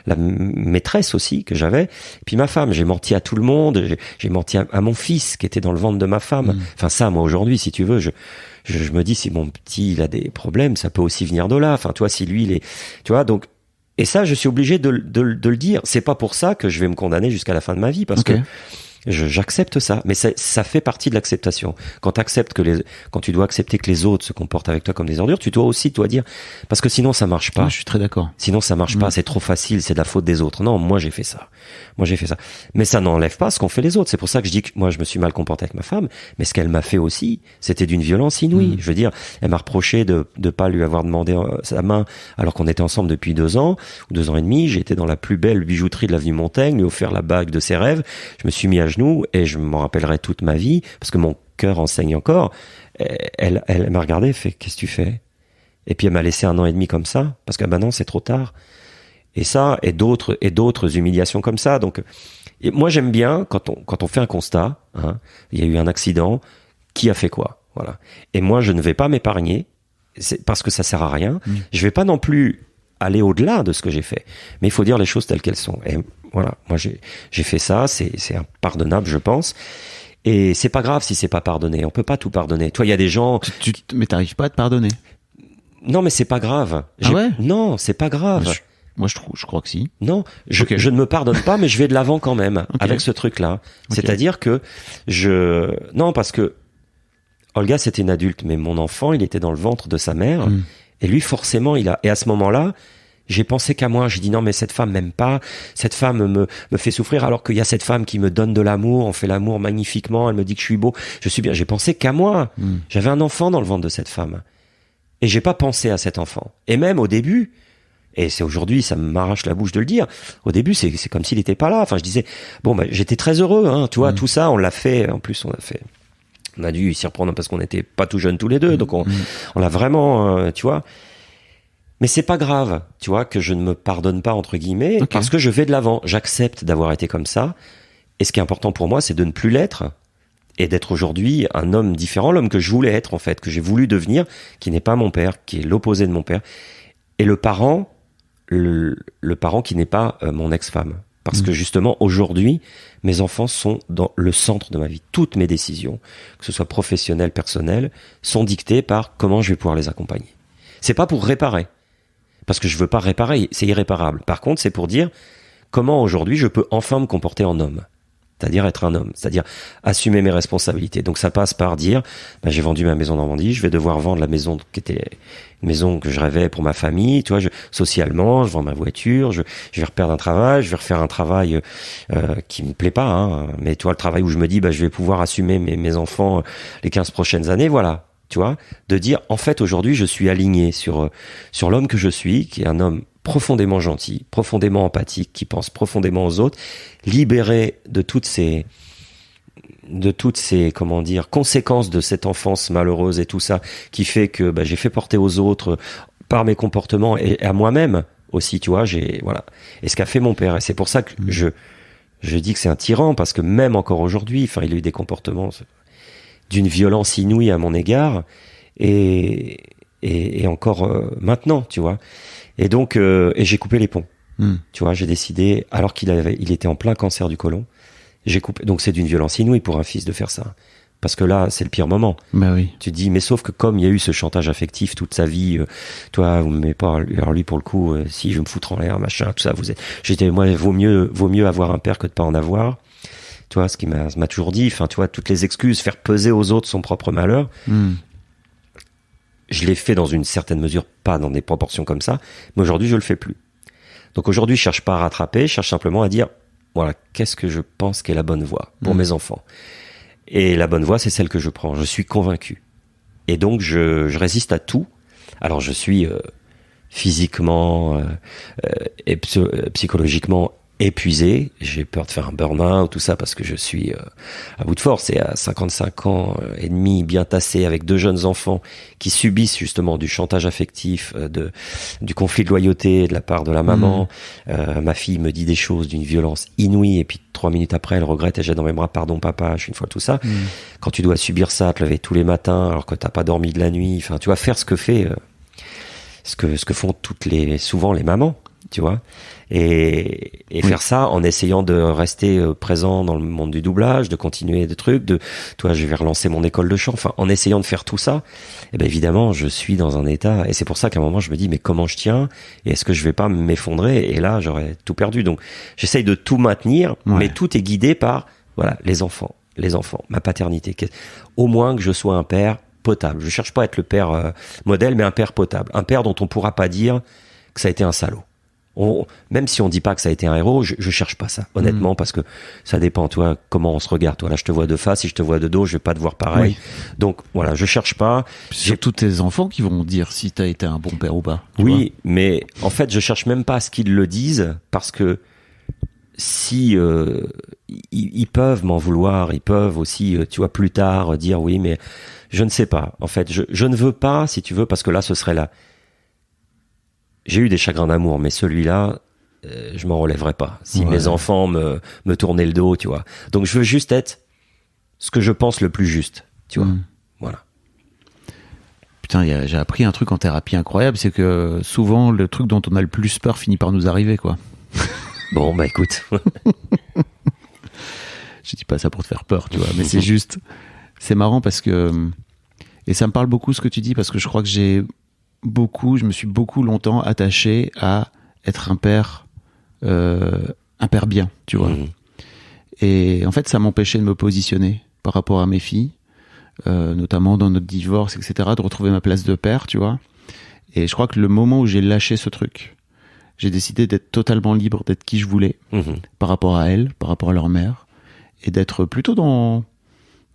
[SPEAKER 1] la maîtresse aussi que j'avais, et puis ma femme. J'ai menti à tout le monde, j'ai menti à mon fils qui était dans le ventre de ma femme. Enfin ça, moi aujourd'hui, si tu veux, je me dis, si mon petit il a des problèmes, ça peut aussi venir de là. Enfin toi, si lui il est, tu vois, donc, et ça je suis obligé de le dire. C'est pas pour ça que je vais me condamner jusqu'à la fin de ma vie, parce que j'accepte ça, mais ça fait partie de l'acceptation. Quand tu dois accepter que les autres se comportent avec toi comme des ordures, tu dois aussi dire, parce que sinon ça marche pas.
[SPEAKER 3] Je suis très d'accord.
[SPEAKER 1] Sinon ça marche pas, c'est trop facile, c'est de la faute des autres. Non, moi j'ai fait ça. Mais ça n'enlève pas ce qu'ont fait les autres. C'est pour ça que je dis que moi je me suis mal comporté avec ma femme, mais ce qu'elle m'a fait aussi, c'était d'une violence inouïe. Je veux dire, elle m'a reproché de pas lui avoir demandé sa main alors qu'on était ensemble depuis 2 ans ou 2 ans et demi. J'étais dans la plus belle bijouterie de l'avenue Montaigne, lui offert la bague de ses rêves. Je me suis mis à genoux et je m'en rappellerai toute ma vie parce que mon cœur enseigne encore. Elle m'a regardé, fait, qu'est-ce que tu fais? Et puis elle m'a laissé 1 an et demi comme ça, parce que non, c'est trop tard. Et ça, et d'autres humiliations comme ça. Donc, et moi j'aime bien quand on fait un constat, il y a eu un accident, qui a fait quoi? Voilà. Et moi je ne vais pas m'épargner, parce que ça sert à rien. Je vais pas non plus aller au-delà de ce que j'ai fait, mais il faut dire les choses telles qu'elles sont. Et voilà, moi j'ai fait ça, c'est impardonnable, je pense. Et c'est pas grave si c'est pas pardonné. On peut pas tout pardonner. Toi, il y a des gens.
[SPEAKER 3] Mais t'arrives pas à te pardonner.
[SPEAKER 1] Non, mais c'est pas grave.
[SPEAKER 3] Ah ouais?
[SPEAKER 1] Non, c'est pas grave.
[SPEAKER 3] Moi, je crois que si.
[SPEAKER 1] Non, je ne me pardonne pas, mais je vais de l'avant quand même avec ce truc-là. C'est-à-dire que non, parce que Olga, c'était une adulte, mais mon enfant, il était dans le ventre de sa mère, et lui, forcément, et à ce moment-là, j'ai pensé qu'à moi. J'ai dit non, mais cette femme m'aime pas. Cette femme me fait souffrir, alors qu'il y a cette femme qui me donne de l'amour. On fait l'amour magnifiquement. Elle me dit que je suis beau. Je suis bien. J'ai pensé qu'à moi. J'avais un enfant dans le ventre de cette femme. Et j'ai pas pensé à cet enfant. Et même au début, et c'est aujourd'hui, ça m'arrache la bouche de le dire. Au début, c'est comme s'il était pas là. Enfin, je disais, j'étais très heureux, tu vois, tout ça, on l'a fait. En plus, on a dû s'y reprendre parce qu'on n'était pas tout jeunes tous les deux. Donc, on l'a vraiment, tu vois. Mais c'est pas grave, tu vois, que je ne me pardonne pas, entre guillemets, parce que je vais de l'avant. J'accepte d'avoir été comme ça. Et ce qui est important pour moi, c'est de ne plus l'être. et d'être aujourd'hui un homme différent, l'homme que je voulais être en fait, que j'ai voulu devenir, qui n'est pas mon père, qui est l'opposé de mon père, et le parent qui n'est pas mon ex-femme. Parce que justement, aujourd'hui, mes enfants sont dans le centre de ma vie. Toutes mes décisions, que ce soit professionnelles, personnelles, sont dictées par comment je vais pouvoir les accompagner. C'est pas pour réparer, parce que je veux pas réparer, c'est irréparable. Par contre, c'est pour dire comment aujourd'hui je peux enfin me comporter en homme. C'est-à-dire être un homme, c'est-à-dire assumer mes responsabilités. Donc ça passe par dire, j'ai vendu ma maison en Normandie, je vais devoir vendre la maison qui était une maison que je rêvais pour ma famille, tu vois, socialement, je vends ma voiture, je vais reperdre un travail, je vais refaire un travail qui me plaît pas, hein, mais tu vois, le travail où je me dis, je vais pouvoir assumer mes enfants les 15 prochaines années, voilà, tu vois, de dire, en fait, aujourd'hui, je suis aligné sur l'homme que je suis, qui est un homme profondément gentil, profondément empathique, qui pense profondément aux autres, libéré de toutes ces comment dire, conséquences de cette enfance malheureuse et tout ça, qui fait que j'ai fait porter aux autres par mes comportements et à moi-même aussi, tu vois, voilà. Et ce qu'a fait mon père, et c'est pour ça que je dis que c'est un tyran, parce que même encore aujourd'hui, il a eu des comportements d'une violence inouïe à mon égard, et encore maintenant, tu vois. Et donc, et j'ai coupé les ponts. Tu vois, j'ai décidé, alors qu'il était en plein cancer du côlon, j'ai coupé. Donc c'est d'une violence inouïe pour un fils de faire ça. Parce que là, c'est le pire moment.
[SPEAKER 3] Oui.
[SPEAKER 1] Tu te dis, mais sauf que comme il y a eu ce chantage affectif toute sa vie, toi, vous me mettez pas, alors lui, pour le coup, si je vais me foutre en l'air, machin, tout ça, moi, vaut mieux avoir un père que de pas en avoir. Tu vois, ce qui m'a toujours dit, tu vois, toutes les excuses, faire peser aux autres son propre malheur. Je l'ai fait dans une certaine mesure, pas dans des proportions comme ça, mais aujourd'hui, je le fais plus. Donc aujourd'hui, je cherche pas à rattraper, je cherche simplement à dire, voilà, qu'est-ce que je pense qu'est la bonne voie pour mes enfants. Et la bonne voie, c'est celle que je prends. Je suis convaincu. Et donc, je résiste à tout. Alors, je suis physiquement et psychologiquement épuisé. J'ai peur de faire un burn-out, tout ça, parce que je suis à bout de force. Et à 55 ans et demi, bien tassé, avec 2 jeunes enfants qui subissent justement du chantage affectif, du conflit de loyauté de la part de la maman. Ma fille me dit des choses d'une violence inouïe, et puis 3 minutes après, elle regrette et jette dans mes bras, pardon papa, je suis une fois tout ça. Quand tu dois subir ça, te lever tous les matins alors que t'as pas dormi de la nuit, tu vas faire ce que font souvent les mamans, tu vois. Et faire ça en essayant de rester présent dans le monde du doublage, de continuer des trucs, je vais relancer mon école de chant, en essayant de faire tout ça, évidemment, je suis dans un état, et c'est pour ça qu'à un moment, je me dis, mais comment je tiens? Et est-ce que je vais pas m'effondrer? Et là, j'aurais tout perdu. Donc, j'essaye de tout maintenir, mais tout est guidé par, voilà, les enfants, ma paternité. Au moins que je sois un père potable. Je cherche pas à être le père modèle, mais un père potable. Un père dont on pourra pas dire que ça a été un salaud. Même si on dit pas que ça a été un héros, je cherche pas ça, honnêtement, parce que ça dépend, toi, comment on se regarde. Toi, là, je te vois de face, si je te vois de dos, je vais pas te voir pareil. Donc, voilà, je cherche pas.
[SPEAKER 3] C'est tous tes enfants qui vont dire si t'as été un bon père ou pas.
[SPEAKER 1] Oui, mais en fait, je cherche même pas à ce qu'ils le disent, parce que si ils peuvent m'en vouloir, ils peuvent aussi, tu vois, plus tard dire oui, mais je ne sais pas. En fait, je ne veux pas, si tu veux, parce que là, ce serait là. J'ai eu des chagrins d'amour, mais celui-là, je m'en relèverai pas. Si mes enfants me tournaient le dos, tu vois. Donc, je veux juste être ce que je pense le plus juste, tu vois. Voilà.
[SPEAKER 3] Putain, j'ai appris un truc en thérapie incroyable, c'est que souvent, le truc dont on a le plus peur finit par nous arriver, quoi.
[SPEAKER 1] Bon, écoute.
[SPEAKER 3] Je dis pas ça pour te faire peur, tu vois, mais c'est juste, c'est marrant parce que, et ça me parle beaucoup ce que tu dis, parce que je crois que je me suis beaucoup longtemps attaché à être un père bien, tu vois. Et en fait, ça m'empêchait de me positionner par rapport à mes filles, notamment dans notre divorce, etc., de retrouver ma place de père, tu vois. Et je crois que le moment où j'ai lâché ce truc, j'ai décidé d'être totalement libre, d'être qui je voulais, par rapport à elles, par rapport à leur mère, et d'être plutôt dans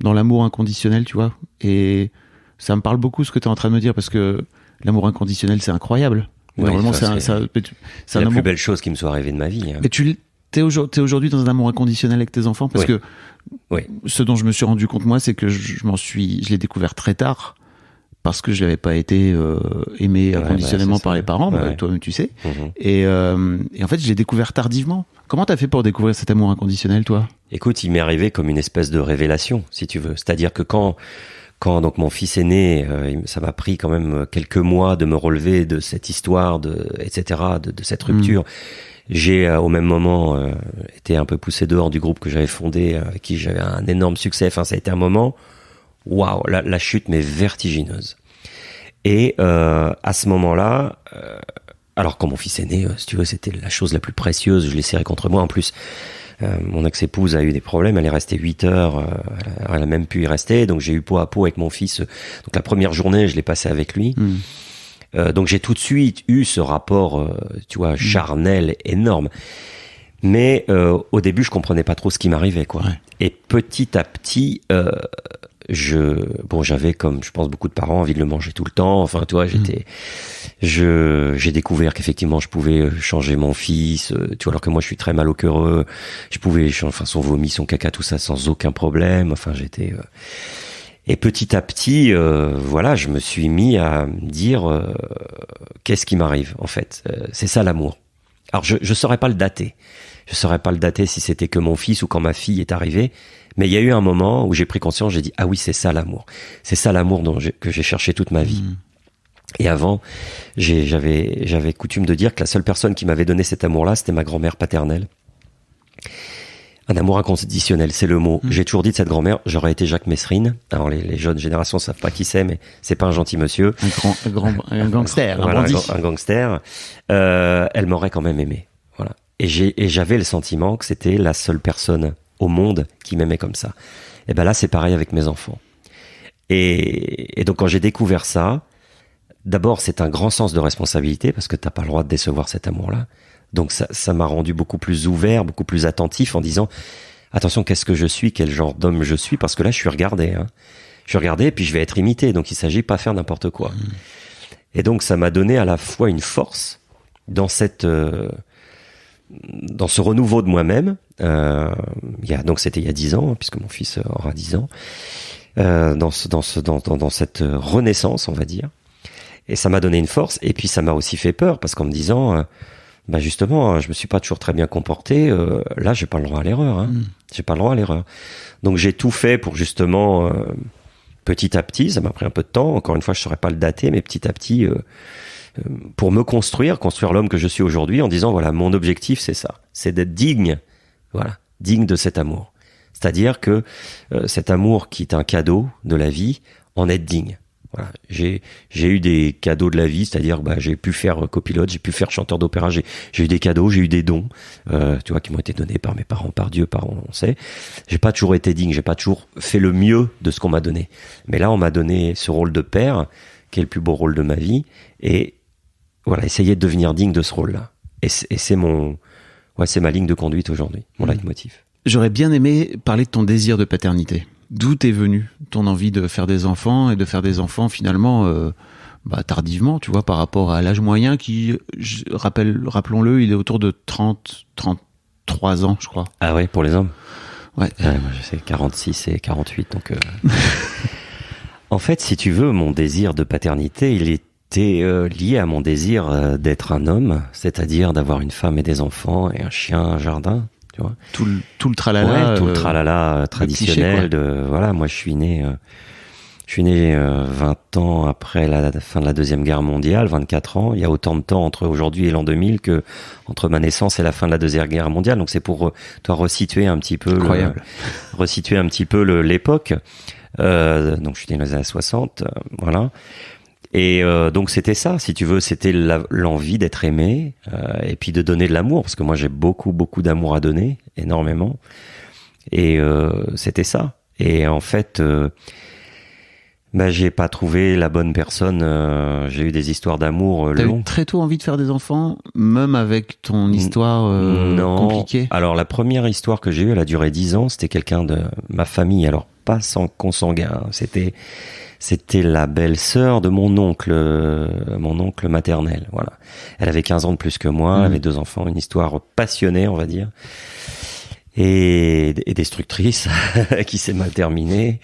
[SPEAKER 3] l'amour inconditionnel, tu vois. Et ça me parle beaucoup ce que tu es en train de me dire, parce que l'amour inconditionnel, c'est incroyable. Normalement, c'est
[SPEAKER 1] la plus belle chose qui me soit arrivée de ma vie. Hein.
[SPEAKER 3] Mais t'es aujourd'hui dans un amour inconditionnel avec tes enfants, parce que ce dont je me suis rendu compte, moi, c'est que je l'ai découvert très tard, parce que je n'avais pas été aimé inconditionnellement par les parents, toi-même tu sais. Et en fait, je l'ai découvert tardivement. Comment t'as fait pour découvrir cet amour inconditionnel, toi ?
[SPEAKER 1] Écoute, il m'est arrivé comme une espèce de révélation, si tu veux. C'est-à-dire que quand donc mon fils est né, ça m'a pris quand même quelques mois de me relever de cette histoire, etc., de cette rupture. J'ai au même moment été un peu poussé dehors du groupe que j'avais fondé, avec qui j'avais un énorme succès. Enfin, ça a été un moment, waouh, la chute m'est vertigineuse. Et à ce moment-là, alors quand mon fils est né, si tu veux, c'était la chose la plus précieuse. Je l'ai serré contre moi. En plus, mon ex-épouse a eu des problèmes. Elle est restée 8 heures. Elle a même pu y rester. Donc j'ai eu peau à peau avec mon fils. Donc la première journée, je l'ai passée avec lui. Donc j'ai tout de suite eu ce rapport, tu vois, charnel énorme. Mais au début, je comprenais pas trop ce qui m'arrivait, quoi. Ouais. Et petit à petit, j'avais, comme je pense beaucoup de parents, envie de le manger tout le temps. Enfin, tu vois, j'ai découvert qu'effectivement, je pouvais changer mon fils. Tu vois, alors que moi, je suis très mal au cœureux. Je pouvais changer, son vomi, son caca, tout ça, sans aucun problème. Enfin, j'étais. Et petit à petit, je me suis mis à me dire qu'est-ce qui m'arrive en fait. C'est ça l'amour. Alors je saurais pas le dater. Je saurais pas le dater si c'était que mon fils ou quand ma fille est arrivée. Mais il y a eu un moment où j'ai pris conscience. J'ai dit ah oui, c'est ça l'amour. C'est ça l'amour que j'ai cherché toute ma vie. Et avant, j'avais coutume de dire que la seule personne qui m'avait donné cet amour-là, c'était ma grand-mère paternelle. Un amour inconditionnel, c'est le mot. J'ai toujours dit de cette grand-mère, j'aurais été Jacques Messrine. Alors les jeunes générations savent pas qui c'est, mais c'est pas un gentil monsieur.
[SPEAKER 3] Un gangster,
[SPEAKER 1] voilà, un gangster. Elle m'aurait quand même aimé. Voilà. Et j'avais le sentiment que c'était la seule personne au monde qui m'aimait comme ça. Et ben là, c'est pareil avec mes enfants. Et donc quand j'ai découvert ça, d'abord c'est un grand sens de responsabilité parce que t'as pas le droit de décevoir cet amour-là. Donc ça m'a rendu beaucoup plus ouvert, beaucoup plus attentif en disant attention, qu'est-ce que je suis, quel genre d'homme je suis, parce que là je suis regardé. Je suis regardé et puis je vais être imité, donc il s'agit pas de faire n'importe quoi. Et donc ça m'a donné à la fois une force dans ce renouveau de moi-même. Donc c'était il y a 10 ans, puisque mon fils aura 10 ans, dans cette renaissance, on va dire. Et ça m'a donné une force, et puis ça m'a aussi fait peur, parce qu'en me disant justement, je me suis pas toujours très bien comporté. Là, j'ai pas le droit à l'erreur. J'ai pas le droit à l'erreur. Donc j'ai tout fait pour justement, petit à petit, ça m'a pris un peu de temps. Encore une fois, je saurais pas le dater, mais petit à petit, pour me construire l'homme que je suis aujourd'hui, en disant voilà, mon objectif c'est ça, c'est d'être digne, voilà, digne de cet amour. C'est-à-dire que cet amour qui est un cadeau de la vie, en être digne. Voilà, j'ai eu des cadeaux de la vie, c'est-à-dire j'ai pu faire copilote, j'ai pu faire chanteur d'opéra, j'ai eu des cadeaux, j'ai eu des dons, tu vois, qui m'ont été donnés par mes parents, par Dieu, on sait. J'ai pas toujours été digne, j'ai pas toujours fait le mieux de ce qu'on m'a donné. Mais là, on m'a donné ce rôle de père, qui est le plus beau rôle de ma vie, et voilà, essayer de devenir digne de ce rôle-là. Et c'est ma ligne de conduite aujourd'hui, mon leitmotiv.
[SPEAKER 3] J'aurais bien aimé parler de ton désir de paternité. D'où t'es venu ton envie de faire des enfants et de faire des enfants finalement tardivement, tu vois, par rapport à l'âge moyen qui, rappelons-le, il est autour de 33 ans, je crois.
[SPEAKER 1] Ah ouais, pour les hommes.
[SPEAKER 3] Ouais.
[SPEAKER 1] Moi, je sais 46 et 48, donc. En fait, si tu veux, mon désir de paternité, il était lié à mon désir d'être un homme, c'est-à-dire d'avoir une femme et des enfants et un chien, un jardin. Tu vois.
[SPEAKER 3] Tout le tralala,
[SPEAKER 1] tout le tralala traditionnel cliché, voilà, moi je suis né 20 ans après la fin de la Deuxième Guerre mondiale, 24 ans, il y a autant de temps entre aujourd'hui et l'an 2000 que entre ma naissance et la fin de la Deuxième Guerre mondiale, donc c'est pour toi resituer un petit peu l'époque. Donc je suis né dans les années 60, voilà. Et donc c'était ça, si tu veux, c'était l'envie d'être aimé et puis de donner de l'amour, parce que moi j'ai beaucoup d'amour à donner, énormément. Et c'était ça. Et en fait, j'ai pas trouvé la bonne personne. J'ai eu des histoires d'amour
[SPEAKER 3] T'as
[SPEAKER 1] longues.
[SPEAKER 3] Eu très tôt envie de faire des enfants, même avec ton histoire compliquée.
[SPEAKER 1] Alors la première histoire que j'ai eue, elle a duré 10 ans. C'était quelqu'un de ma famille, alors pas sans consanguin. C'était la belle-sœur de mon oncle maternel, voilà. Elle avait 15 ans de plus que moi, elle avait 2 enfants, une histoire passionnée, on va dire, et destructrice, qui s'est mal terminée.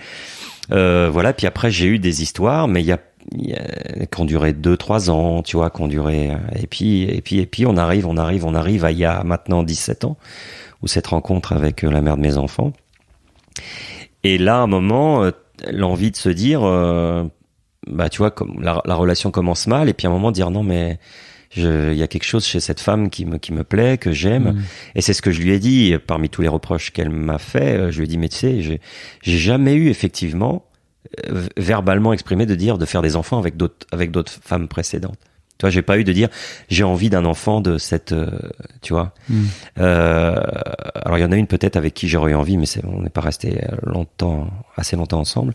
[SPEAKER 1] Voilà, puis après j'ai eu des histoires, mais il qui ont duré 2-3 ans, tu vois, qui ont duré, et puis on arrive à il y a maintenant 17 ans, où cette rencontre avec la mère de mes enfants. Et là, à un moment, l'envie de se dire, tu vois, comme la relation commence mal, et puis à un moment dire non, mais il y a quelque chose chez cette femme qui me plaît, que j'aime. Et c'est ce que je lui ai dit, parmi tous les reproches qu'elle m'a fait, je lui ai dit, mais tu sais, j'ai jamais eu effectivement, verbalement exprimé de faire des enfants avec d'autres femmes précédentes. Tu vois, j'ai pas eu de dire j'ai envie d'un enfant de cette tu vois. Alors il y en a une peut-être avec qui j'aurais eu envie, mais on n'est pas resté assez longtemps ensemble.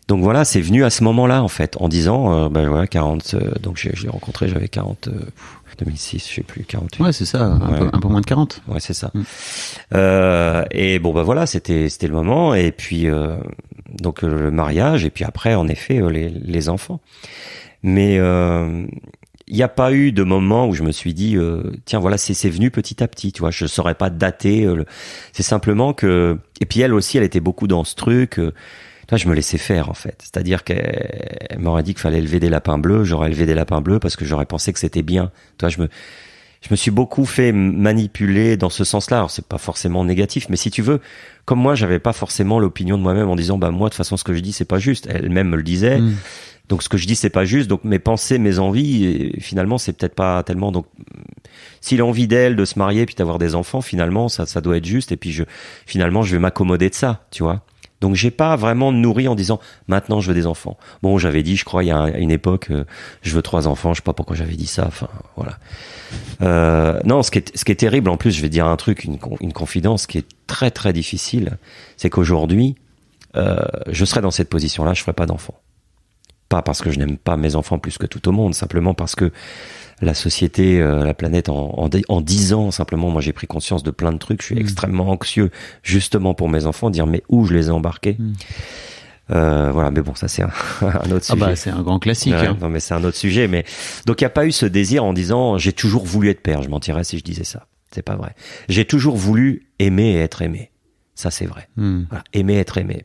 [SPEAKER 1] Donc voilà, c'est venu à ce moment-là en fait, en disant 40 donc je l'ai rencontré, j'avais 40 2006, je sais plus, 48.
[SPEAKER 3] Ouais, c'est ça, un peu moins de 40.
[SPEAKER 1] Ouais, c'est ça. Et bon voilà, c'était le moment, et puis donc le mariage, et puis après en effet les enfants. Mais il n'y a pas eu de moment où je me suis dit tiens voilà, c'est venu petit à petit, tu vois, je saurais pas dater, c'est simplement que, et puis elle aussi, elle était beaucoup dans ce truc, je me laissais faire en fait, c'est-à-dire qu'elle m'aurait dit qu'il fallait élever des lapins bleus, j'aurais élevé des lapins bleus parce que j'aurais pensé que c'était bien. Tu vois, je me suis beaucoup fait manipuler dans ce sens-là. Alors c'est pas forcément négatif, mais si tu veux, comme moi j'avais pas forcément l'opinion de moi-même en disant moi de toute façon ce que je dis c'est pas juste, elle-même me le disait. Donc ce que je dis c'est pas juste, donc mes pensées, mes envies, et finalement c'est peut-être pas tellement. Donc si l'envie d'elle de se marier puis d'avoir des enfants, finalement ça doit être juste, et puis finalement je vais m'accommoder de ça, tu vois. Donc j'ai pas vraiment nourri en disant maintenant je veux des enfants. Bon, j'avais dit, je crois, il y a une époque, je veux 3 enfants. Je sais pas pourquoi j'avais dit ça. Enfin voilà. Non, ce qui est terrible, en plus, je vais dire un truc, une confidence qui est très très difficile, c'est qu'aujourd'hui, je serais dans cette position-là, je ferais pas d'enfants. Pas parce que je n'aime pas mes enfants plus que tout au monde, simplement parce que la société, la planète, en 10 ans, simplement, moi j'ai pris conscience de plein de trucs. Je suis extrêmement anxieux, justement pour mes enfants, dire mais où je les ai embarqués. Voilà, mais bon, ça c'est un autre sujet.
[SPEAKER 3] Ah bah c'est un grand classique. Hein.
[SPEAKER 1] Non mais c'est un autre sujet. Mais donc il n'y a pas eu ce désir en disant j'ai toujours voulu être père. Je mentirais si je disais ça. C'est pas vrai. J'ai toujours voulu aimer et être aimé. Ça c'est vrai. Voilà, aimer, être aimé.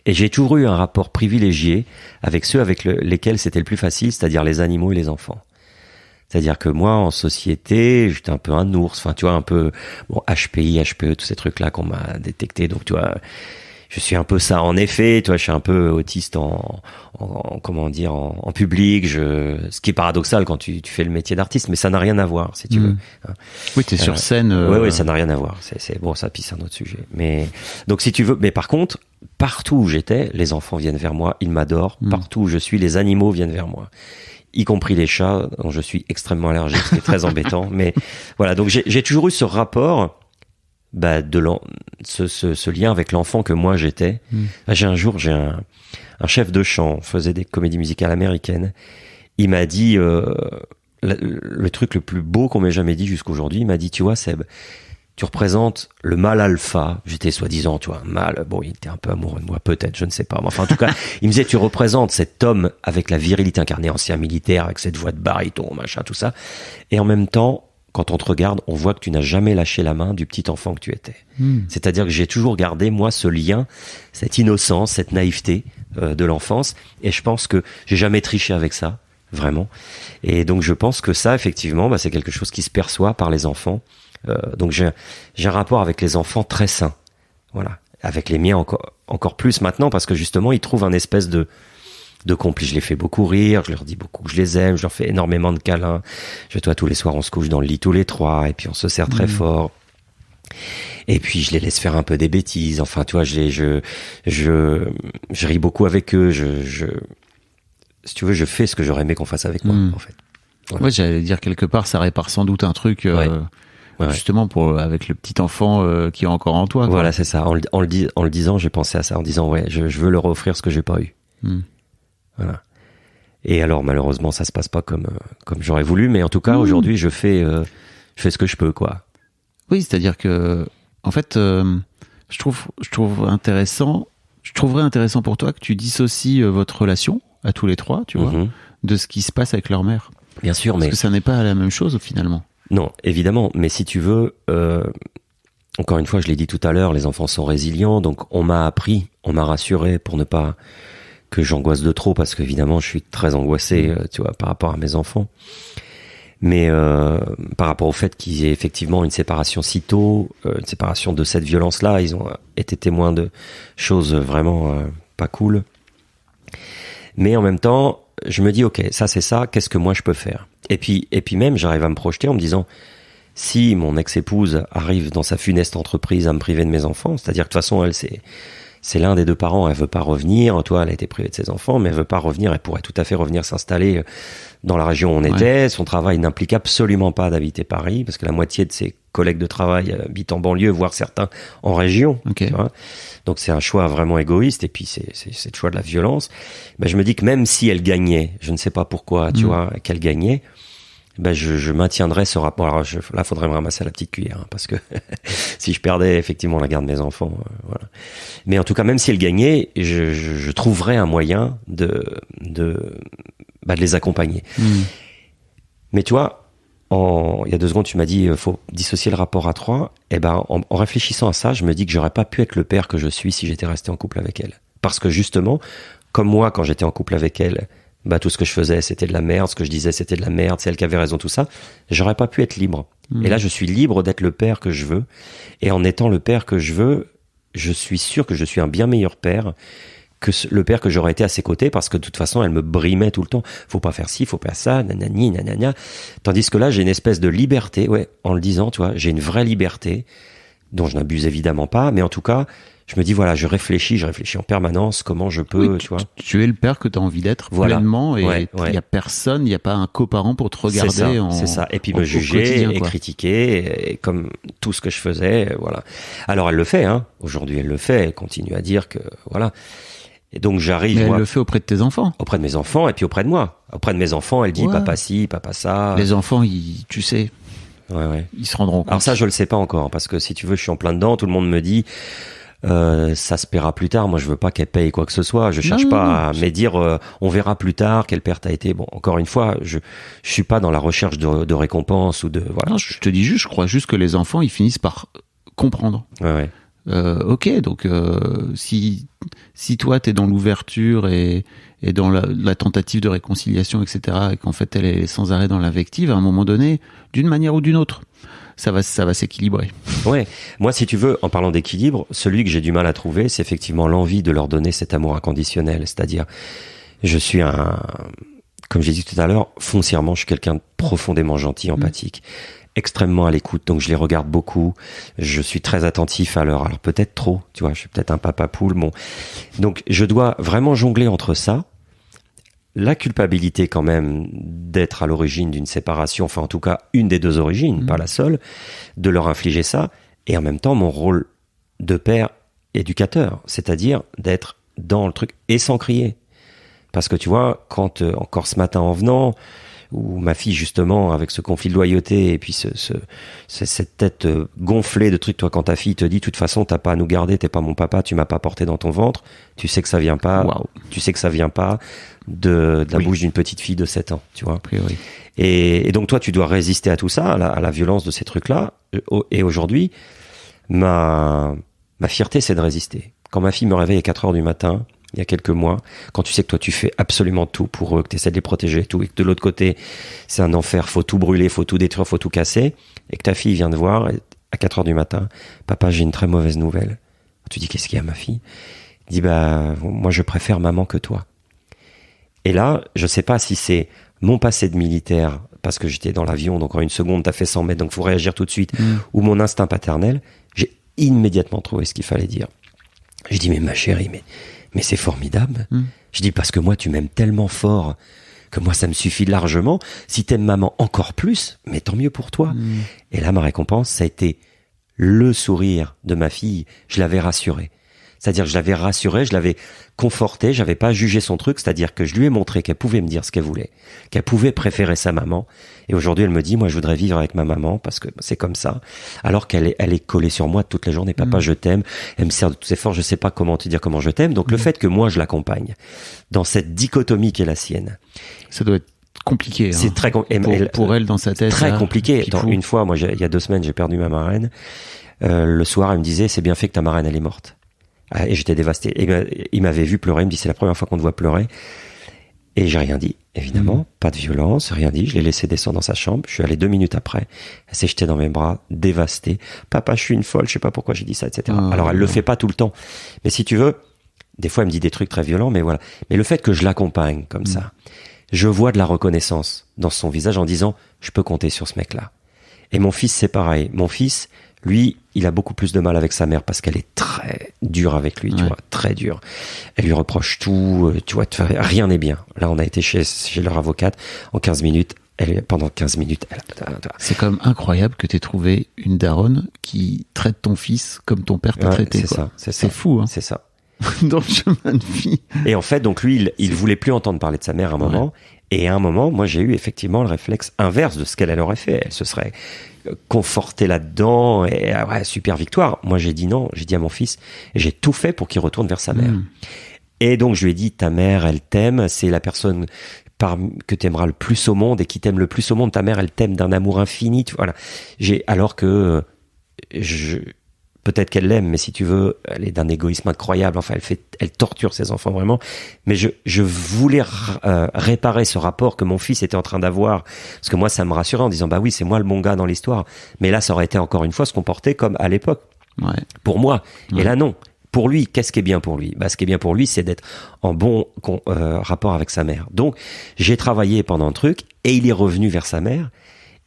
[SPEAKER 1] Et j'ai toujours eu un rapport privilégié avec ceux avec lesquels c'était le plus facile, c'est-à-dire les animaux et les enfants. C'est-à-dire que moi, en société, j'étais un peu un ours, enfin, tu vois, un peu, bon, HPI, HPE, tous ces trucs-là qu'on m'a détectés. Donc, tu vois, je suis un peu ça. En effet, tu vois, je suis un peu autiste en public, ce qui est paradoxal quand tu fais le métier d'artiste, mais ça n'a rien à voir, si tu veux.
[SPEAKER 3] Oui, t'es sur scène.
[SPEAKER 1] Oui, ça n'a rien à voir. C'est bon, ça, puis c'est un autre sujet. Mais, donc, si tu veux, mais par contre, partout où j'étais, les enfants viennent vers moi, ils m'adorent. Partout où je suis, les animaux viennent vers moi. Y compris les chats, dont je suis extrêmement allergique, ce qui est très embêtant. Mais voilà, donc j'ai toujours eu ce rapport, ce lien avec l'enfant que moi j'étais. J'ai un chef de chant, faisait des comédies musicales américaines. Il m'a dit le truc le plus beau qu'on m'ait jamais dit jusqu'aujourd'hui. Il m'a dit, tu vois Seb, tu représentes le mâle alpha. J'étais soi-disant, tu vois, un mâle. Bon, il était un peu amoureux de moi, peut-être, je ne sais pas. Mais enfin, en tout cas, il me disait, tu représentes cet homme avec la virilité incarnée, ancien militaire, avec cette voix de baryton, machin, tout ça. Et en même temps, quand on te regarde, on voit que tu n'as jamais lâché la main du petit enfant que tu étais. C'est-à-dire que j'ai toujours gardé, moi, ce lien, cette innocence, cette naïveté de l'enfance. Et je pense que j'ai jamais triché avec ça, vraiment. Et donc, je pense que ça, effectivement, c'est quelque chose qui se perçoit par les enfants. Donc j'ai un rapport avec les enfants très sain, voilà, avec les miens encore plus maintenant, parce que justement ils trouvent un espèce de complice. Je les fais beaucoup rire, je leur dis beaucoup que je les aime, je leur fais énormément de câlins. Tous les soirs on se couche dans le lit tous les 3 et puis on se serre très fort. Et puis je les laisse faire un peu des bêtises. Enfin, tu vois, je ris beaucoup avec eux. Si tu veux, je fais ce que j'aurais aimé qu'on fasse avec moi, en fait. Voilà.
[SPEAKER 3] Ouais, j'allais dire quelque part, ça répare sans doute un truc. Justement avec le petit enfant qui est encore en toi, quoi.
[SPEAKER 1] Voilà, c'est ça. En le disant, j'ai pensé à ça, en disant je veux leur offrir ce que j'ai pas eu. Voilà. Et alors malheureusement ça se passe pas comme j'aurais voulu, mais en tout cas aujourd'hui je fais ce que je peux, quoi.
[SPEAKER 3] Oui, c'est-à-dire que en fait je trouverais intéressant pour toi que tu dissocies votre relation à tous les 3, tu vois, de ce qui se passe avec leur mère.
[SPEAKER 1] Bien sûr,
[SPEAKER 3] parce que ça n'est pas la même chose finalement.
[SPEAKER 1] Non, évidemment, mais si tu veux, encore une fois, je l'ai dit tout à l'heure, les enfants sont résilients, donc on m'a rassuré pour ne pas que j'angoisse de trop parce qu'évidemment je suis très angoissé, tu vois, par rapport à mes enfants. Mais par rapport au fait qu'il y ait effectivement une séparation si tôt, une séparation de cette violence-là, ils ont été témoins de choses vraiment pas cool. Mais en même temps, je me dis ok, ça c'est ça, qu'est-ce que moi je peux faire ? Et puis même j'arrive à me projeter en me disant, si mon ex-épouse arrive dans sa funeste entreprise à me priver de mes enfants, c'est-à-dire que de toute façon elle c'est l'un des deux parents, elle veut pas revenir, toi elle a été privée de ses enfants, mais elle veut pas revenir, elle pourrait tout à fait revenir s'installer dans la région où on était, son travail n'implique absolument pas d'habiter Paris, parce que la moitié de ses collègues de travail habitent en banlieue, voire certains en région, tu vois. Donc c'est un choix vraiment égoïste, et puis c'est le choix de la violence. Ben, je me dis que même si elle gagnait, je ne sais pas pourquoi, tu vois, qu'elle gagnait, ben je maintiendrais ce rapport. Alors là, faudrait me ramasser la petite cuillère, hein, parce que si je perdais effectivement la garde de mes enfants, voilà. Mais en tout cas, même si elle gagnait, je trouverais un moyen de les accompagner. Mais tu vois, il y a 2 secondes, tu m'as dit faut dissocier le rapport à 3. Et ben, en réfléchissant à ça, je me dis que j'aurais pas pu être le père que je suis si j'étais resté en couple avec elle. Parce que justement, comme moi, quand j'étais en couple avec elle, bah tout ce que je faisais c'était de la merde, ce que je disais c'était de la merde, c'est elle qui avait raison, tout ça, j'aurais pas pu être libre. Et là je suis libre d'être le père que je veux, et en étant le père que je veux, je suis sûr que je suis un bien meilleur père que le père que j'aurais été à ses côtés, parce que de toute façon elle me brimait tout le temps, faut pas faire ci, faut pas ça, nanani nanana, tandis que là j'ai une espèce de liberté, en le disant, tu vois, j'ai une vraie liberté dont je n'abuse évidemment pas, mais en tout cas je me dis, voilà, je réfléchis en permanence comment je peux, tu vois.
[SPEAKER 3] Tu es le père que tu as envie d'être pleinement, et il y a personne, il y a pas un coparent pour te regarder
[SPEAKER 1] c'est ça. Et puis me juger et critiquer, et comme tout ce que je faisais, voilà. Alors elle le fait, hein. Aujourd'hui elle le fait, elle continue à dire que, voilà. Et donc j'arrive.
[SPEAKER 3] Mais elle le fait auprès de tes enfants.
[SPEAKER 1] Auprès de mes enfants, et puis auprès de moi. Auprès de mes enfants, elle dit papa ci, papa ça.
[SPEAKER 3] Les enfants, tu sais. Ils se rendront compte.
[SPEAKER 1] Alors ça, je le sais pas encore, parce que si tu veux, je suis en plein dedans, tout le monde me dit, ça se paiera plus tard. Moi, je veux pas qu'elle paye quoi que ce soit. Je cherche pas à me dire, on verra plus tard quelle père t'as été. Bon, encore une fois, je suis pas dans la recherche de récompense ou de, voilà.
[SPEAKER 3] Non, je te dis juste, je crois juste que les enfants, ils finissent par comprendre. Ok, donc si toi t'es dans l'ouverture et dans la tentative de réconciliation, etc., et qu'en fait elle est sans arrêt dans l'invective, à un moment donné, d'une manière ou d'une autre, ça va s'équilibrer. Ouais,
[SPEAKER 1] moi si tu veux, en parlant d'équilibre, celui que j'ai du mal à trouver, c'est effectivement l'envie de leur donner cet amour inconditionnel. C'est-à-dire, je suis comme j'ai dit tout à l'heure, foncièrement, je suis quelqu'un de profondément gentil, empathique. Extrêmement à l'écoute, donc je les regarde beaucoup, je suis très attentif à leur, alors peut-être trop, tu vois, je suis peut-être un papa poule, bon. Donc je dois vraiment jongler entre ça, la culpabilité quand même d'être à l'origine d'une séparation, enfin en tout cas une des 2 origines, pas la seule, de leur infliger ça, et en même temps mon rôle de père éducateur, c'est-à-dire d'être dans le truc et sans crier. Parce que tu vois, quand encore ce matin en venant, où ma fille justement avec ce conflit de loyauté et puis cette tête gonflée de trucs, toi quand ta fille te dit de toute façon t'as pas à nous garder, t'es pas mon papa, tu m'as pas porté dans ton ventre, tu sais que ça vient pas, tu sais que ça vient pas de la bouche d'une petite fille de 7 ans, tu vois. Et donc toi tu dois résister à tout ça, à la violence de ces trucs là, et aujourd'hui ma fierté c'est de résister. Quand ma fille me réveille à 4h du matin, il y a quelques mois, quand tu sais que toi tu fais absolument tout pour eux, que tu essaies de les protéger et tout, et que de l'autre côté c'est un enfer, faut tout brûler, faut tout détruire, faut tout casser, et que ta fille vient te voir à 4h du matin, papa j'ai une très mauvaise nouvelle. Tu dis qu'est-ce qu'il y a ma fille? Il dit moi je préfère maman que toi. Et là je sais pas si c'est mon passé de militaire, parce que j'étais dans l'avion, donc en une seconde t'as fait 100 mètres, donc faut réagir tout de suite, ou mon instinct paternel, j'ai immédiatement trouvé ce qu'il fallait dire. J'ai dit mais ma chérie, mais c'est formidable. Je dis parce que moi tu m'aimes tellement fort que moi ça me suffit largement. Si t'aimes maman encore plus, mais tant mieux pour toi. Et là ma récompense, ça a été le sourire de ma fille. Je l'avais rassurée. C'est-à-dire que je l'avais rassurée, je l'avais confortée, j'avais pas jugé son truc, c'est-à-dire que je lui ai montré qu'elle pouvait me dire ce qu'elle voulait, qu'elle pouvait préférer sa maman. Et aujourd'hui elle me dit, moi je voudrais vivre avec ma maman parce que c'est comme ça. Alors qu'elle est collée sur moi toutes les journées, papa je t'aime, elle me sert de toutes ses forces, je sais pas comment te dire comment je t'aime. Donc le fait que moi je l'accompagne dans cette dichotomie qui est la sienne.
[SPEAKER 3] Ça doit être compliqué.
[SPEAKER 1] C'est très
[SPEAKER 3] pour elle dans sa tête.
[SPEAKER 1] Très compliqué. Attends, une fois, moi il y a 2 semaines j'ai perdu ma marraine. Le soir elle me disait, c'est bien fait que ta marraine elle est morte. Et j'étais dévasté. Et il m'avait vu pleurer, il me dit c'est la première fois qu'on te voit pleurer. Et j'ai rien dit, évidemment, pas de violence, rien dit. Je l'ai laissé descendre dans sa chambre. Je suis allé 2 minutes après. Elle s'est jetée dans mes bras, dévastée. Papa, je suis une folle, je sais pas pourquoi j'ai dit ça, etc. Alors elle le fait pas tout le temps. Mais si tu veux, des fois elle me dit des trucs très violents, mais voilà. Mais le fait que je l'accompagne comme ça, je vois de la reconnaissance dans son visage en disant je peux compter sur ce mec-là. Et mon fils, c'est pareil. Mon fils, lui, il a beaucoup plus de mal avec sa mère parce qu'elle est très dure avec lui, tu vois, très dure. Elle lui reproche tout, tu vois, rien n'est bien. Là, on a été chez leur avocate en 15 minutes. Pendant 15 minutes,
[SPEAKER 3] c'est quand même incroyable que t'aies trouvé une daronne qui traite ton fils comme ton père t'a traité. C'est fou, hein.
[SPEAKER 1] C'est ça.
[SPEAKER 3] Dans le chemin de vie.
[SPEAKER 1] Et en fait, donc lui, il voulait plus entendre parler de sa mère à un moment. Et à un moment, moi, j'ai eu effectivement le réflexe inverse de ce qu'elle aurait fait. Elle se serait confortée là-dedans et super victoire. Moi, j'ai dit non. J'ai dit à mon fils, et j'ai tout fait pour qu'il retourne vers sa mère. Et donc, je lui ai dit, ta mère, elle t'aime. C'est la personne que t'aimeras le plus au monde et qui t'aime le plus au monde. Ta mère, elle t'aime d'un amour infini. Voilà. Alors que peut-être qu'elle l'aime, mais si tu veux, elle est d'un égoïsme incroyable. Enfin, elle torture ses enfants vraiment. Mais je voulais réparer ce rapport que mon fils était en train d'avoir, parce que moi, ça me rassurait en disant, bah oui, c'est moi le bon gars dans l'histoire. Mais là, ça aurait été encore une fois se comporter comme à l'époque. Pour moi. Et là, non. Pour lui, qu'est-ce qui est bien pour lui? Bah, ce qui est bien pour lui, c'est d'être en bon rapport avec sa mère. Donc, j'ai travaillé pendant un truc, et il est revenu vers sa mère.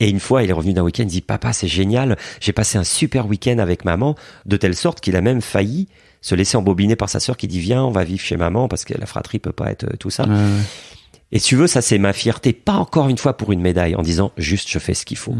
[SPEAKER 1] Et une fois, il est revenu d'un week-end, il dit « Papa, c'est génial, j'ai passé un super week-end avec maman », de telle sorte qu'il a même failli se laisser embobiner par sa sœur qui dit « Viens, on va vivre chez maman, parce que la fratrie peut pas être tout ça. » Et si tu veux, ça c'est ma fierté, pas encore une fois pour une médaille, en disant juste je fais ce qu'il faut.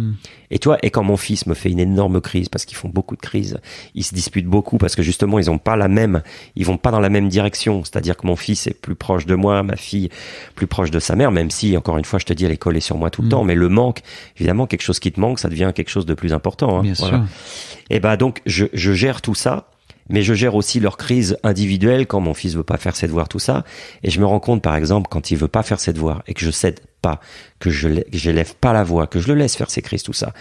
[SPEAKER 1] Et toi, et quand mon fils me fait une énorme crise, parce qu'ils font beaucoup de crises, ils se disputent beaucoup parce que justement ils vont pas dans la même direction. C'est-à-dire que mon fils est plus proche de moi, ma fille plus proche de sa mère, même si encore une fois je te dis elle est collée sur moi tout le temps, mais le manque, évidemment quelque chose qui te manque, ça devient quelque chose de plus important. Hein,
[SPEAKER 3] Bien sûr.
[SPEAKER 1] Et bah donc je gère tout ça. Mais je gère aussi leurs crises individuelles quand mon fils veut pas faire ses devoirs, tout ça. Et je me rends compte, par exemple, quand il veut pas faire ses devoirs et que je cède pas, que j'élève pas la voix, que je le laisse faire ses crises, tout ça.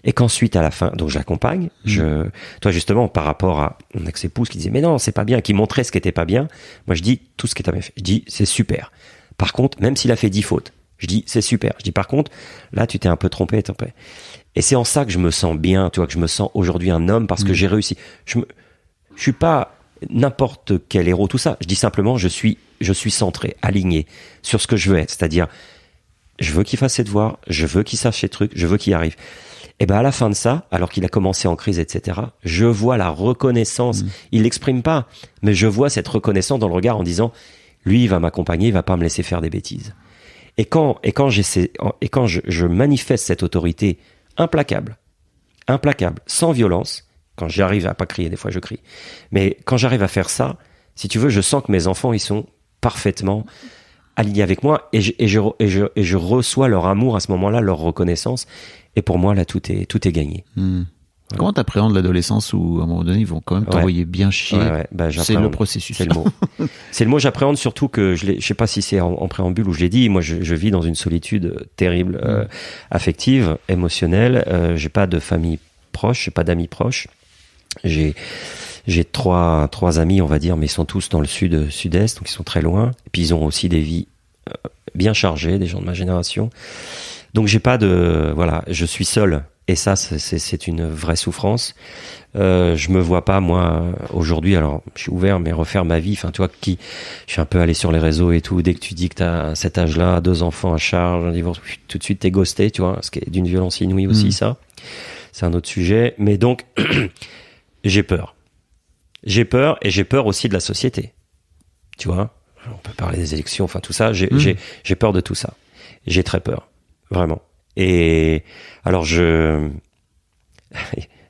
[SPEAKER 1] Et qu'ensuite, à la fin, donc je l'accompagne. Toi, justement, par rapport à mon ex-épouse qui disait, mais non, c'est pas bien, qui montrait ce qui était pas bien. Moi, je dis tout ce qui était bien fait. Je dis, c'est super. Par contre, même s'il a fait 10 fautes, je dis, c'est super. Je dis, par contre, là, tu t'es un peu trompé, Et c'est en ça que je me sens bien, tu vois, que je me sens aujourd'hui un homme parce que j'ai réussi. Je suis pas n'importe quel héros, tout ça. Je dis simplement, je suis centré, aligné sur ce que je veux être. C'est-à-dire, je veux qu'il fasse ses devoirs, je veux qu'il sache ses trucs, je veux qu'il y arrive. Et ben à la fin de ça, alors qu'il a commencé en crise, etc., je vois la reconnaissance. Il l'exprime pas, mais je vois cette reconnaissance dans le regard en disant, lui, il va m'accompagner, il va pas me laisser faire des bêtises. Et quand je manifeste cette autorité implacable, sans violence. Quand j'arrive à pas crier, des fois je crie. Mais quand j'arrive à faire ça, si tu veux, je sens que mes enfants, ils sont parfaitement alignés avec moi et je reçois leur amour à ce moment-là, leur reconnaissance. Et pour moi, là, tout est gagné. Voilà.
[SPEAKER 3] Comment t'appréhendes l'adolescence où, à un moment donné, ils vont quand même t'envoyer bien chier?
[SPEAKER 1] Bah,
[SPEAKER 3] c'est le processus.
[SPEAKER 1] C'est le mot. C'est le mot, j'appréhende surtout que je sais pas si c'est en préambule ou je l'ai dit, moi, je vis dans une solitude terrible, affective, émotionnelle. J'ai pas de famille proche, j'ai pas d'amis proches. J'ai trois amis, on va dire, mais ils sont tous dans le sud-est, donc ils sont très loin. Et puis ils ont aussi des vies bien chargées, des gens de ma génération. Donc j'ai pas je suis seul. Et ça, c'est une vraie souffrance. Je me vois pas, moi, aujourd'hui, alors, je suis ouvert, mais refaire ma vie. Enfin, tu vois, je suis un peu allé sur les réseaux et tout. Dès que tu dis que t'as cet âge-là, 2 enfants à charge, un divorce, tout de suite t'es ghosté, tu vois, ce qui est d'une violence inouïe aussi, ça. C'est un autre sujet. Mais donc, j'ai peur. J'ai peur et j'ai peur aussi de la société. Tu vois, on peut parler des élections, enfin tout ça. J'ai peur de tout ça. J'ai très peur, vraiment. Et alors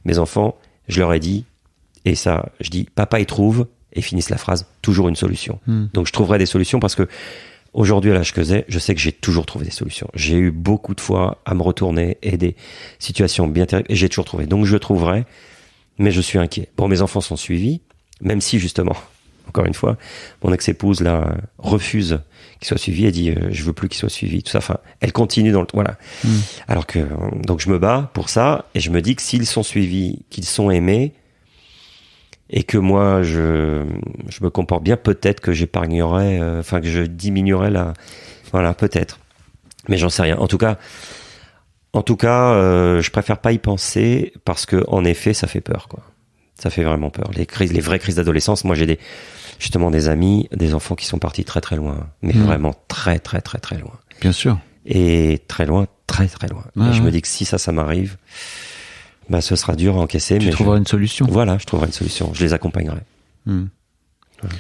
[SPEAKER 1] mes enfants, je leur ai dit, et ça, je dis, papa y trouve, et finissent la phrase, toujours une solution. Donc je trouverai des solutions parce que aujourd'hui, à l'âge que j'ai, je sais que j'ai toujours trouvé des solutions. J'ai eu beaucoup de fois à me retourner et des situations bien terribles, et j'ai toujours trouvé. Donc je trouverai, mais je suis inquiet. Bon, mes enfants sont suivis, même si justement, encore une fois, mon ex-épouse là refuse qu'il soit suivi, elle dit je veux plus qu'il soit suivi, tout ça. Enfin, elle continue dans le voilà. Alors que donc je me bats pour ça et je me dis que s'ils sont suivis, qu'ils sont aimés, et que moi je me comporte bien, peut-être que j'épargnerais, que je diminuerais voilà, peut-être. Mais j'en sais rien. En tout cas, je préfère pas y penser parce que en effet, ça fait peur, quoi. Ça fait vraiment peur. Les vraies crises d'adolescence. Moi, j'ai justement des amis, des enfants qui sont partis très très loin, mais vraiment très très très très loin.
[SPEAKER 3] Bien sûr.
[SPEAKER 1] Et très loin, très très loin. Et je me dis que si ça m'arrive, ce sera dur à encaisser.
[SPEAKER 3] Tu trouveras une solution.
[SPEAKER 1] Voilà, je trouverai une solution. Je les accompagnerai.
[SPEAKER 3] Voilà.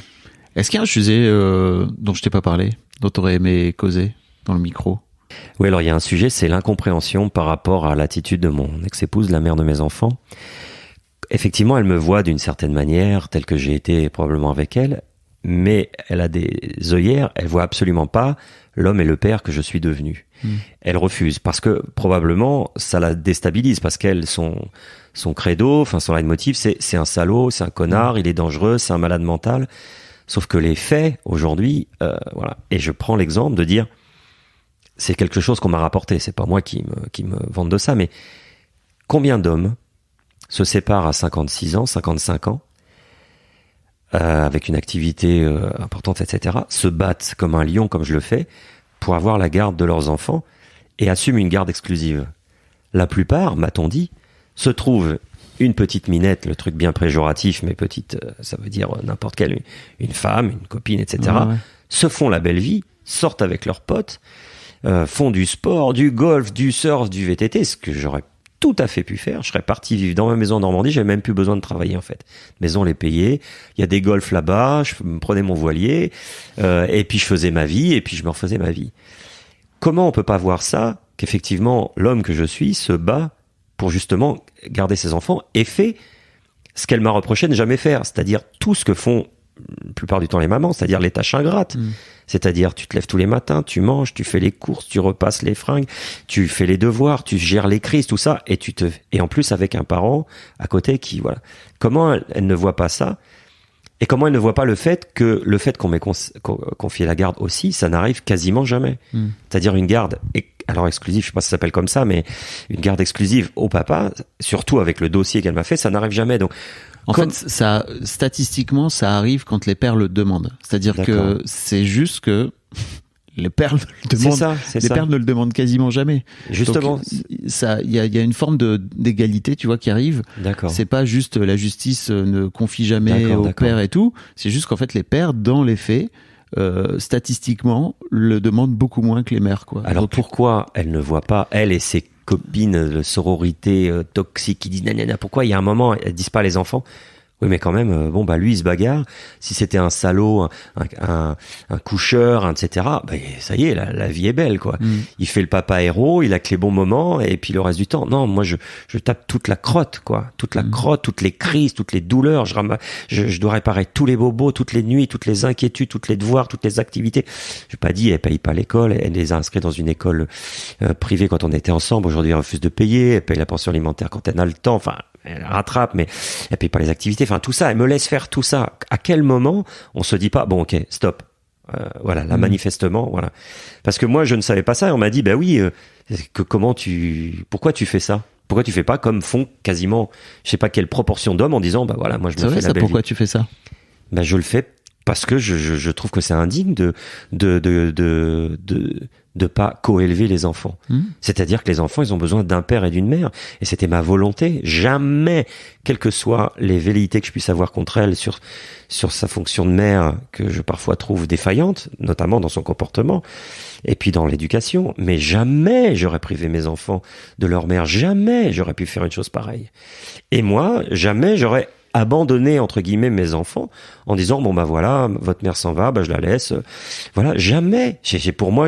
[SPEAKER 3] Est-ce qu'il y a un sujet dont je t'ai pas parlé, dont tu aurais aimé causer dans le micro?
[SPEAKER 1] Oui, alors il y a un sujet, c'est l'incompréhension par rapport à l'attitude de mon ex-épouse, la mère de mes enfants. Effectivement, elle me voit d'une certaine manière, telle que j'ai été probablement avec elle, mais elle a des œillères, elle voit absolument pas l'homme et le père que je suis devenu. Elle refuse, parce que probablement ça la déstabilise, parce qu'elle, son credo, son leitmotiv, c'est un salaud, c'est un connard, il est dangereux, c'est un malade mental. Sauf que les faits, aujourd'hui, voilà. Et je prends l'exemple de dire, c'est quelque chose qu'on m'a rapporté, c'est pas moi qui me vante de ça, mais combien d'hommes se séparent à 56 ans, 55 ans, avec une activité importante, etc., se battent comme un lion, comme je le fais, pour avoir la garde de leurs enfants, et assument une garde exclusive. La plupart, m'a-t-on dit, se trouvent une petite minette, le truc bien péjoratif, mais petite, ça veut dire n'importe quelle, une femme, une copine, etc., se font la belle vie, sortent avec leurs potes, font du sport, du golf, du surf, du VTT, ce que j'aurais tout à fait pu faire. Je serais parti vivre dans ma maison en Normandie, j'avais même plus besoin de travailler en fait. Maison les payait, il y a des golfs là-bas, je me prenais mon voilier, et puis je faisais ma vie, et puis je me refaisais ma vie. Comment on peut pas voir ça, qu'effectivement l'homme que je suis se bat pour justement garder ses enfants et fait ce qu'elle m'a reproché de ne jamais faire, c'est-à-dire tout ce que font la plupart du temps les mamans, c'est-à-dire les tâches ingrates. C'est-à-dire, tu te lèves tous les matins, tu manges, tu fais les courses, tu repasses les fringues, tu fais les devoirs, tu gères les crises, tout ça, et en plus avec un parent à côté qui, voilà. Comment elle ne voit pas ça? Et comment elle ne voit pas le fait qu'on m'ait confié la garde aussi, ça n'arrive quasiment jamais. C'est-à-dire une garde, alors exclusive, je sais pas si ça s'appelle comme ça, mais une garde exclusive au papa, surtout avec le dossier qu'elle m'a fait, ça n'arrive jamais. Donc,
[SPEAKER 3] en fait, ça, statistiquement, ça arrive quand les pères le demandent. C'est-à-dire que c'est juste que les pères le demandent. Les pères ne le demandent quasiment jamais.
[SPEAKER 1] Justement.
[SPEAKER 3] Il y a une forme d'égalité, tu vois, qui arrive.
[SPEAKER 1] D'accord.
[SPEAKER 3] C'est pas juste la justice ne confie jamais au père et tout. C'est juste qu'en fait, les pères, dans les faits, statistiquement, le demandent beaucoup moins que les mères, quoi.
[SPEAKER 1] Alors pourquoi elle ne voit pas, elle et ses copines de sororité toxiques qui disent nanana, pourquoi il y a un moment elles disent pas les enfants? Oui, mais quand même, lui il se bagarre. Si c'était un salaud, un coucheur, etc., ça y est, la vie est belle, quoi. Il fait le papa héros, il a que les bons moments, et puis le reste du temps, non, moi je tape toute la crotte, quoi, toute la crotte, toutes les crises, toutes les douleurs. Je dois réparer tous les bobos, toutes les nuits, toutes les inquiétudes, toutes les devoirs, toutes les activités. Je pas dit, elle paye pas l'école, elle les a inscrits dans une école privée quand on était ensemble. Aujourd'hui, elle refuse de payer, elle paye la pension alimentaire quand elle a le temps. Enfin, elle rattrape, mais elle paye pas les activités. Enfin, tout ça, elle me laisse faire tout ça. À quel moment on se dit pas, bon, ok, stop. Voilà, là, manifestement, voilà. Parce que moi, je ne savais pas ça. Et on m'a dit, pourquoi tu fais ça? Pourquoi tu fais pas comme font quasiment, je sais pas quelle proportion d'hommes en disant, moi, je me fais la belle vie.
[SPEAKER 3] Pourquoi tu fais ça?
[SPEAKER 1] Je le fais parce que je trouve que c'est indigne de pas coélever les enfants. C'est-à-dire que les enfants, ils ont besoin d'un père et d'une mère. Et c'était ma volonté. Jamais, quelles que soient les velléités que je puisse avoir contre elle sur sa fonction de mère, que je parfois trouve défaillante, notamment dans son comportement, et puis dans l'éducation, mais jamais j'aurais privé mes enfants de leur mère. Jamais j'aurais pu faire une chose pareille. Et moi, jamais j'aurais abandonner entre guillemets mes enfants en disant voilà, votre mère s'en va, je la laisse, voilà. Jamais. Pour moi,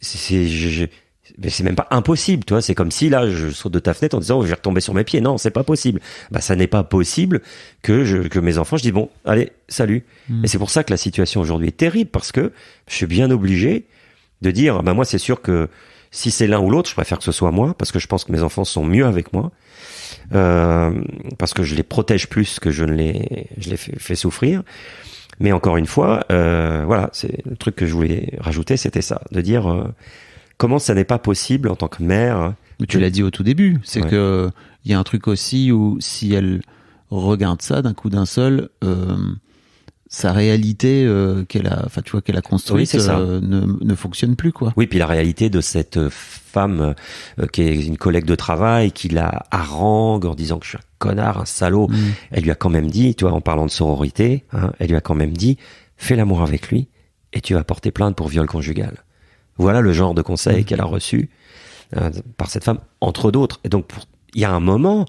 [SPEAKER 1] c'est même pas impossible, toi. C'est comme si là je saute de ta fenêtre en disant je vais retomber sur mes pieds. Non, c'est pas possible. Ça n'est pas possible que mes enfants, je dis bon, allez, salut. Et c'est pour ça que la situation aujourd'hui est terrible, parce que je suis bien obligé de dire moi c'est sûr que si c'est l'un ou l'autre, je préfère que ce soit moi, parce que je pense que mes enfants sont mieux avec moi. Parce que je les protège plus que je les fais souffrir. Mais encore une fois, voilà, c'est le truc que je voulais rajouter, c'était ça, de dire comment ça n'est pas possible en tant que mère.
[SPEAKER 3] Mais tu l'as dit au tout début, c'est que il y a un truc aussi où si elle regarde ça d'un coup d'un seul, sa réalité qu'elle a construite ne fonctionne plus, quoi.
[SPEAKER 1] Oui, puis la réalité de cette femme qui est une collègue de travail, qui la harangue en disant que je suis un connard, un salaud. Elle lui a quand même dit, tu vois, en parlant de sororité, elle lui a quand même dit, fais l'amour avec lui et tu vas porter plainte pour viol conjugal. Voilà le genre de conseil qu'elle a reçu par cette femme, entre d'autres. Et donc, il y a un moment,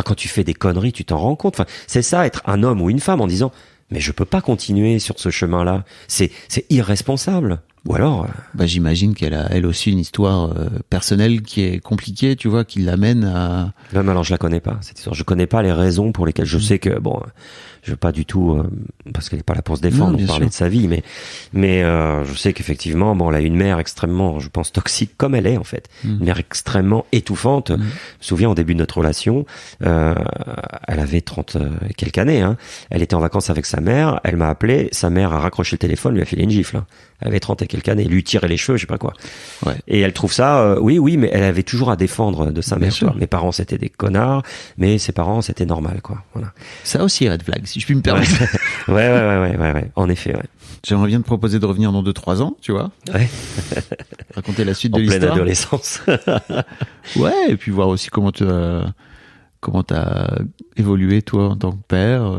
[SPEAKER 1] quand tu fais des conneries, tu t'en rends compte. C'est ça, être un homme ou une femme en disant, mais je peux pas continuer sur ce chemin-là. C'est irresponsable. Ou alors...
[SPEAKER 3] j'imagine qu'elle a, elle aussi, une histoire personnelle qui est compliquée, tu vois, qui l'amène à...
[SPEAKER 1] Même alors, je la connais pas, cette histoire. Je connais pas les raisons pour lesquelles je sais que, je veux pas du tout, parce qu'elle est pas là pour se défendre, ou parler de sa vie, mais je sais qu'effectivement, elle a une mère extrêmement, je pense, toxique, comme elle est, en fait. Une mère extrêmement étouffante. Je me souviens, au début de notre relation, elle avait 30 et quelques années, Elle était en vacances avec sa mère, elle m'a appelé, sa mère a raccroché le téléphone, lui a filé une gifle, Elle avait 30 et quelques années, lui tirait les cheveux, je sais pas quoi. Ouais. Et elle trouve ça, oui, mais elle avait toujours à défendre de sa mère, quoi. Mes parents, c'était des connards, mais ses parents, c'était normal, quoi. Voilà.
[SPEAKER 3] Ça aussi, red flag, si je puis me permettre.
[SPEAKER 1] Ouais. En effet, ouais.
[SPEAKER 3] J'aimerais bien te proposer de revenir dans 2-3 ans, tu vois.
[SPEAKER 1] Ouais.
[SPEAKER 3] Raconter la suite de l'histoire.
[SPEAKER 1] En pleine adolescence.
[SPEAKER 3] Ouais, et puis voir aussi comment t'as évolué, toi, en tant que père.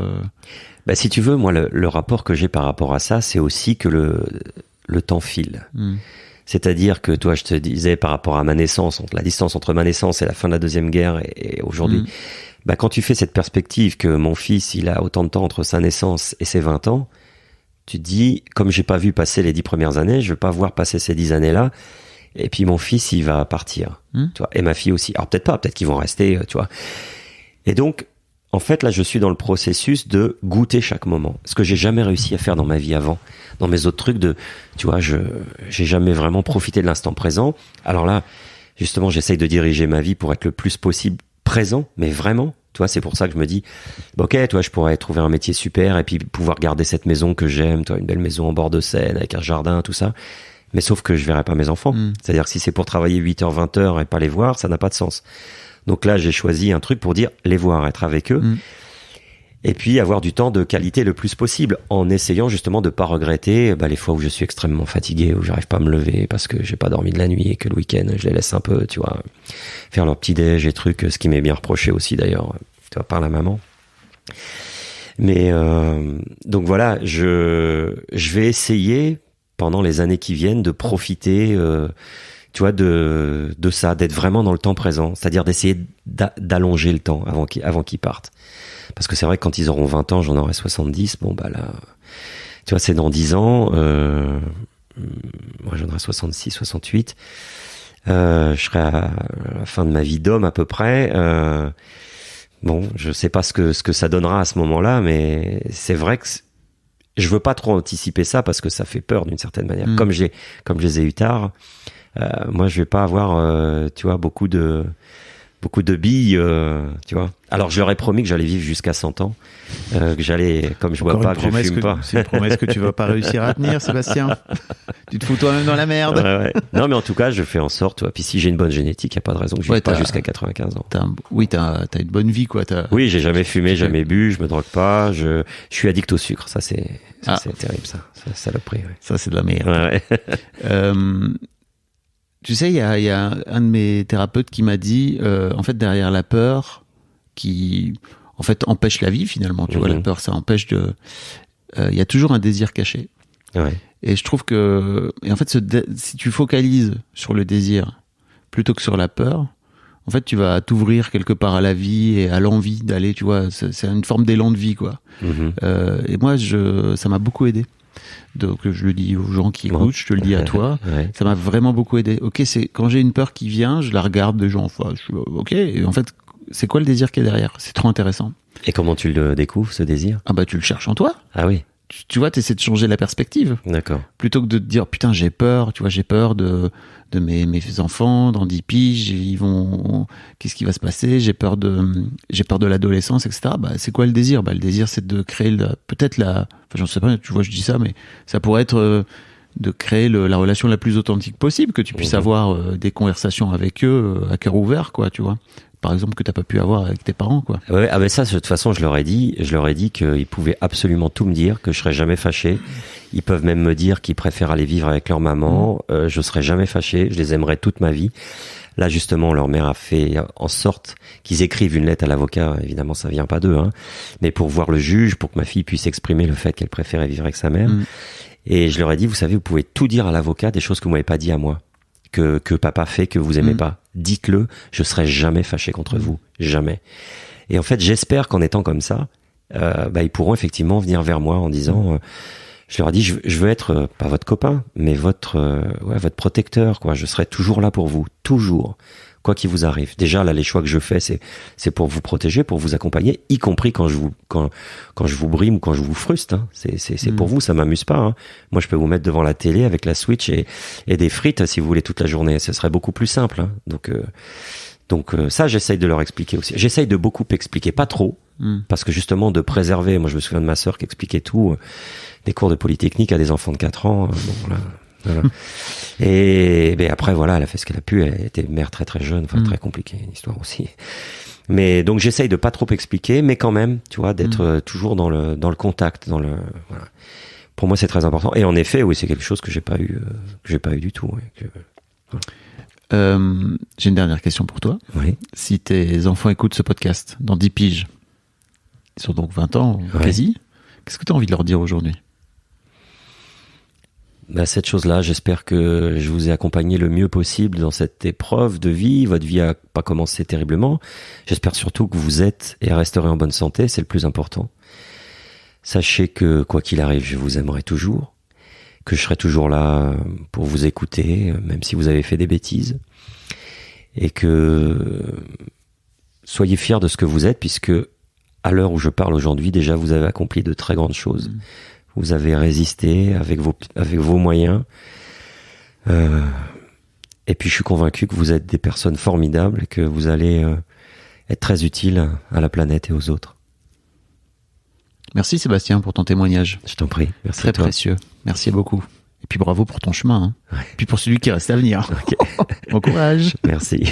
[SPEAKER 1] Si tu veux, moi, le rapport que j'ai par rapport à ça, c'est aussi que le temps file. C'est-à-dire que, toi, je te disais, par rapport à ma naissance, la distance entre ma naissance et la fin de la Deuxième Guerre et aujourd'hui, quand tu fais cette perspective que mon fils, il a autant de temps entre sa naissance et ses 20 ans, tu te dis, comme j'ai pas vu passer les 10 premières années, je vais pas voir passer ces 10 années-là, et puis mon fils, il va partir, tu vois, et ma fille aussi. Alors peut-être qu'ils vont rester, tu vois. Et donc, en fait, là, je suis dans le processus de goûter chaque moment. Ce que j'ai jamais réussi à faire dans ma vie avant, dans mes autres trucs tu vois, j'ai jamais vraiment profité de l'instant présent. Alors là, justement, j'essaye de diriger ma vie pour être le plus possible présent, mais vraiment, tu vois, c'est pour ça que je me dis, ok, toi, je pourrais trouver un métier super et puis pouvoir garder cette maison que j'aime, toi, une belle maison en bord de Seine avec un jardin, tout ça. Mais sauf que je verrai pas mes enfants. C'est-à-dire que si c'est pour travailler 8h, 20h et pas les voir, ça n'a pas de sens. Donc là, j'ai choisi un truc pour dire les voir, être avec eux. Et puis avoir du temps de qualité le plus possible, en essayant justement de pas regretter les fois où je suis extrêmement fatigué, où j'arrive pas à me lever parce que j'ai pas dormi de la nuit et que le week-end je les laisse un peu, tu vois, faire leur petit déj et trucs, ce qui m'est bien reproché aussi d'ailleurs, tu vois, par la maman. Mais donc voilà, je vais essayer pendant les années qui viennent de profiter, tu vois, de ça, d'être vraiment dans le temps présent, c'est-à-dire d'essayer d'allonger le temps avant qu'ils partent. Parce que c'est vrai que quand ils auront 20 ans, j'en aurai 70, là, tu vois, c'est dans 10 ans, moi j'en aurai 66, 68, je serai à la fin de ma vie d'homme à peu près, je sais pas ce que ça donnera à ce moment-là, mais c'est vrai que je veux pas trop anticiper ça parce que ça fait peur d'une certaine manière. Comme je les ai eu tard, moi je vais pas avoir, tu vois, beaucoup de billes, tu vois. Alors je leur ai promis que j'allais vivre jusqu'à 100 ans, que j'allais, comme je bois pas, que je fume pas.
[SPEAKER 3] C'est une promesse que tu vas pas réussir à tenir, Sébastien. Tu te fous toi-même dans la merde.
[SPEAKER 1] Ouais. Non, mais en tout cas, je fais en sorte, toi. Puis si j'ai une bonne génétique, y a pas de raison que je vive pas jusqu'à 95 ans.
[SPEAKER 3] T'as une bonne vie, quoi.
[SPEAKER 1] Oui, j'ai jamais fumé, jamais bu, je me drogue pas, je suis addict au sucre. Ça c'est terrible, ça. C'est saloperie, ouais.
[SPEAKER 3] Ça c'est de la merde. Ouais. Tu sais, il y a un de mes thérapeutes qui m'a dit, en fait, derrière la peur, qui, en fait, empêche la vie, finalement. Tu vois, la peur, ça empêche il y a toujours un désir caché.
[SPEAKER 1] Ouais.
[SPEAKER 3] Et je trouve que, en fait, si tu focalises sur le désir plutôt que sur la peur, en fait, tu vas t'ouvrir quelque part à la vie et à l'envie d'aller, tu vois, c'est une forme d'élan de vie, quoi. Et moi, ça m'a beaucoup aidé. Donc je le dis aux gens qui écoutent, je te le dis à toi, ça m'a vraiment beaucoup aidé. Ok, c'est quand j'ai une peur qui vient, je la regarde de gens, enfin, ok, et en fait, c'est quoi le désir qui est derrière? C'est trop intéressant.
[SPEAKER 1] Et comment tu le découvres, ce désir?
[SPEAKER 3] Tu le cherches en toi.
[SPEAKER 1] Ah oui.
[SPEAKER 3] Tu vois, t'essaies de changer la perspective.
[SPEAKER 1] D'accord.
[SPEAKER 3] Plutôt que de te dire, putain, j'ai peur, tu vois, j'ai peur de mes enfants, dans 10 piges, qu'est-ce qui va se passer? J'ai peur de l'adolescence, etc. C'est quoi le désir? Le désir, c'est de créer j'en sais pas, tu vois, je dis ça, mais ça pourrait être, de créer la relation la plus authentique possible, que tu puisses avoir des conversations avec eux à cœur ouvert, quoi, tu vois. par exemple, que t'as pas pu avoir avec tes parents, quoi.
[SPEAKER 1] Ouais, ah ben ça, de toute façon, je leur ai dit qu'ils pouvaient absolument tout me dire, que je serais jamais fâché. Ils peuvent même me dire qu'ils préfèrent aller vivre avec leur maman. Je serais jamais fâché. Je les aimerais toute ma vie. Là, justement, leur mère a fait en sorte qu'ils écrivent une lettre à l'avocat. Évidemment, ça vient pas d'eux, hein. Mais pour voir le juge, pour que ma fille puisse exprimer le fait qu'elle préférait vivre avec sa mère. Et je leur ai dit, vous savez, vous pouvez tout dire à l'avocat, des choses que vous m'avez pas dit à moi. Que papa fait, que vous aimez pas. Dites-le, je serai jamais fâché contre vous. Jamais. Et en fait, j'espère qu'en étant comme ça, ils pourront effectivement venir vers moi en disant, je leur ai dit, je veux être, pas votre copain, mais votre protecteur, quoi. Je serai toujours là pour vous. Toujours. Quoi qu'il vous arrive. Déjà, là, les choix que je fais, c'est pour vous protéger, pour vous accompagner, y compris quand je vous brime ou quand je vous frustre, hein. C'est pour vous, ça m'amuse pas, hein. Moi, je peux vous mettre devant la télé avec la Switch et des frites, si vous voulez, toute la journée. Ce serait beaucoup plus simple, hein. Donc, ça, j'essaye de leur expliquer aussi. J'essaye de beaucoup expliquer, pas trop, parce que justement, de préserver. Moi, je me souviens de ma sœur qui expliquait tout, des cours de Polytechnique à des enfants de 4 ans. Voilà. Et après, voilà, elle a fait ce qu'elle a pu. Elle était mère très très jeune, enfin très compliquée, une histoire aussi. Mais donc j'essaye de pas trop expliquer, mais quand même, tu vois, d'être toujours dans le contact, voilà. Pour moi, c'est très important. Et en effet, oui, c'est quelque chose que j'ai pas eu du tout. Ouais,
[SPEAKER 3] voilà. J'ai une dernière question pour toi.
[SPEAKER 1] Oui.
[SPEAKER 3] Si tes enfants écoutent ce podcast dans 10 piges, ils sont donc 20 ans, quasi, qu'est-ce que tu as envie de leur dire aujourd'hui ?
[SPEAKER 1] Cette chose-là, j'espère que je vous ai accompagné le mieux possible dans cette épreuve de vie. Votre vie a pas commencé terriblement. J'espère surtout que vous êtes et resterez en bonne santé, c'est le plus important. Sachez que, quoi qu'il arrive, je vous aimerai toujours, que je serai toujours là pour vous écouter, même si vous avez fait des bêtises, et que soyez fiers de ce que vous êtes, puisque à l'heure où je parle aujourd'hui, déjà vous avez accompli de très grandes choses. Vous avez résisté avec vos moyens. Et puis je suis convaincu que vous êtes des personnes formidables et que vous allez être très utiles à la planète et aux autres.
[SPEAKER 3] Merci Sébastien pour ton témoignage.
[SPEAKER 1] Je t'en prie. Merci.
[SPEAKER 3] Très précieux. Merci beaucoup. Et puis bravo pour ton chemin. Hein. Ouais. Et puis pour celui qui reste à venir.
[SPEAKER 1] Okay.
[SPEAKER 3] Bon courage.
[SPEAKER 1] Merci.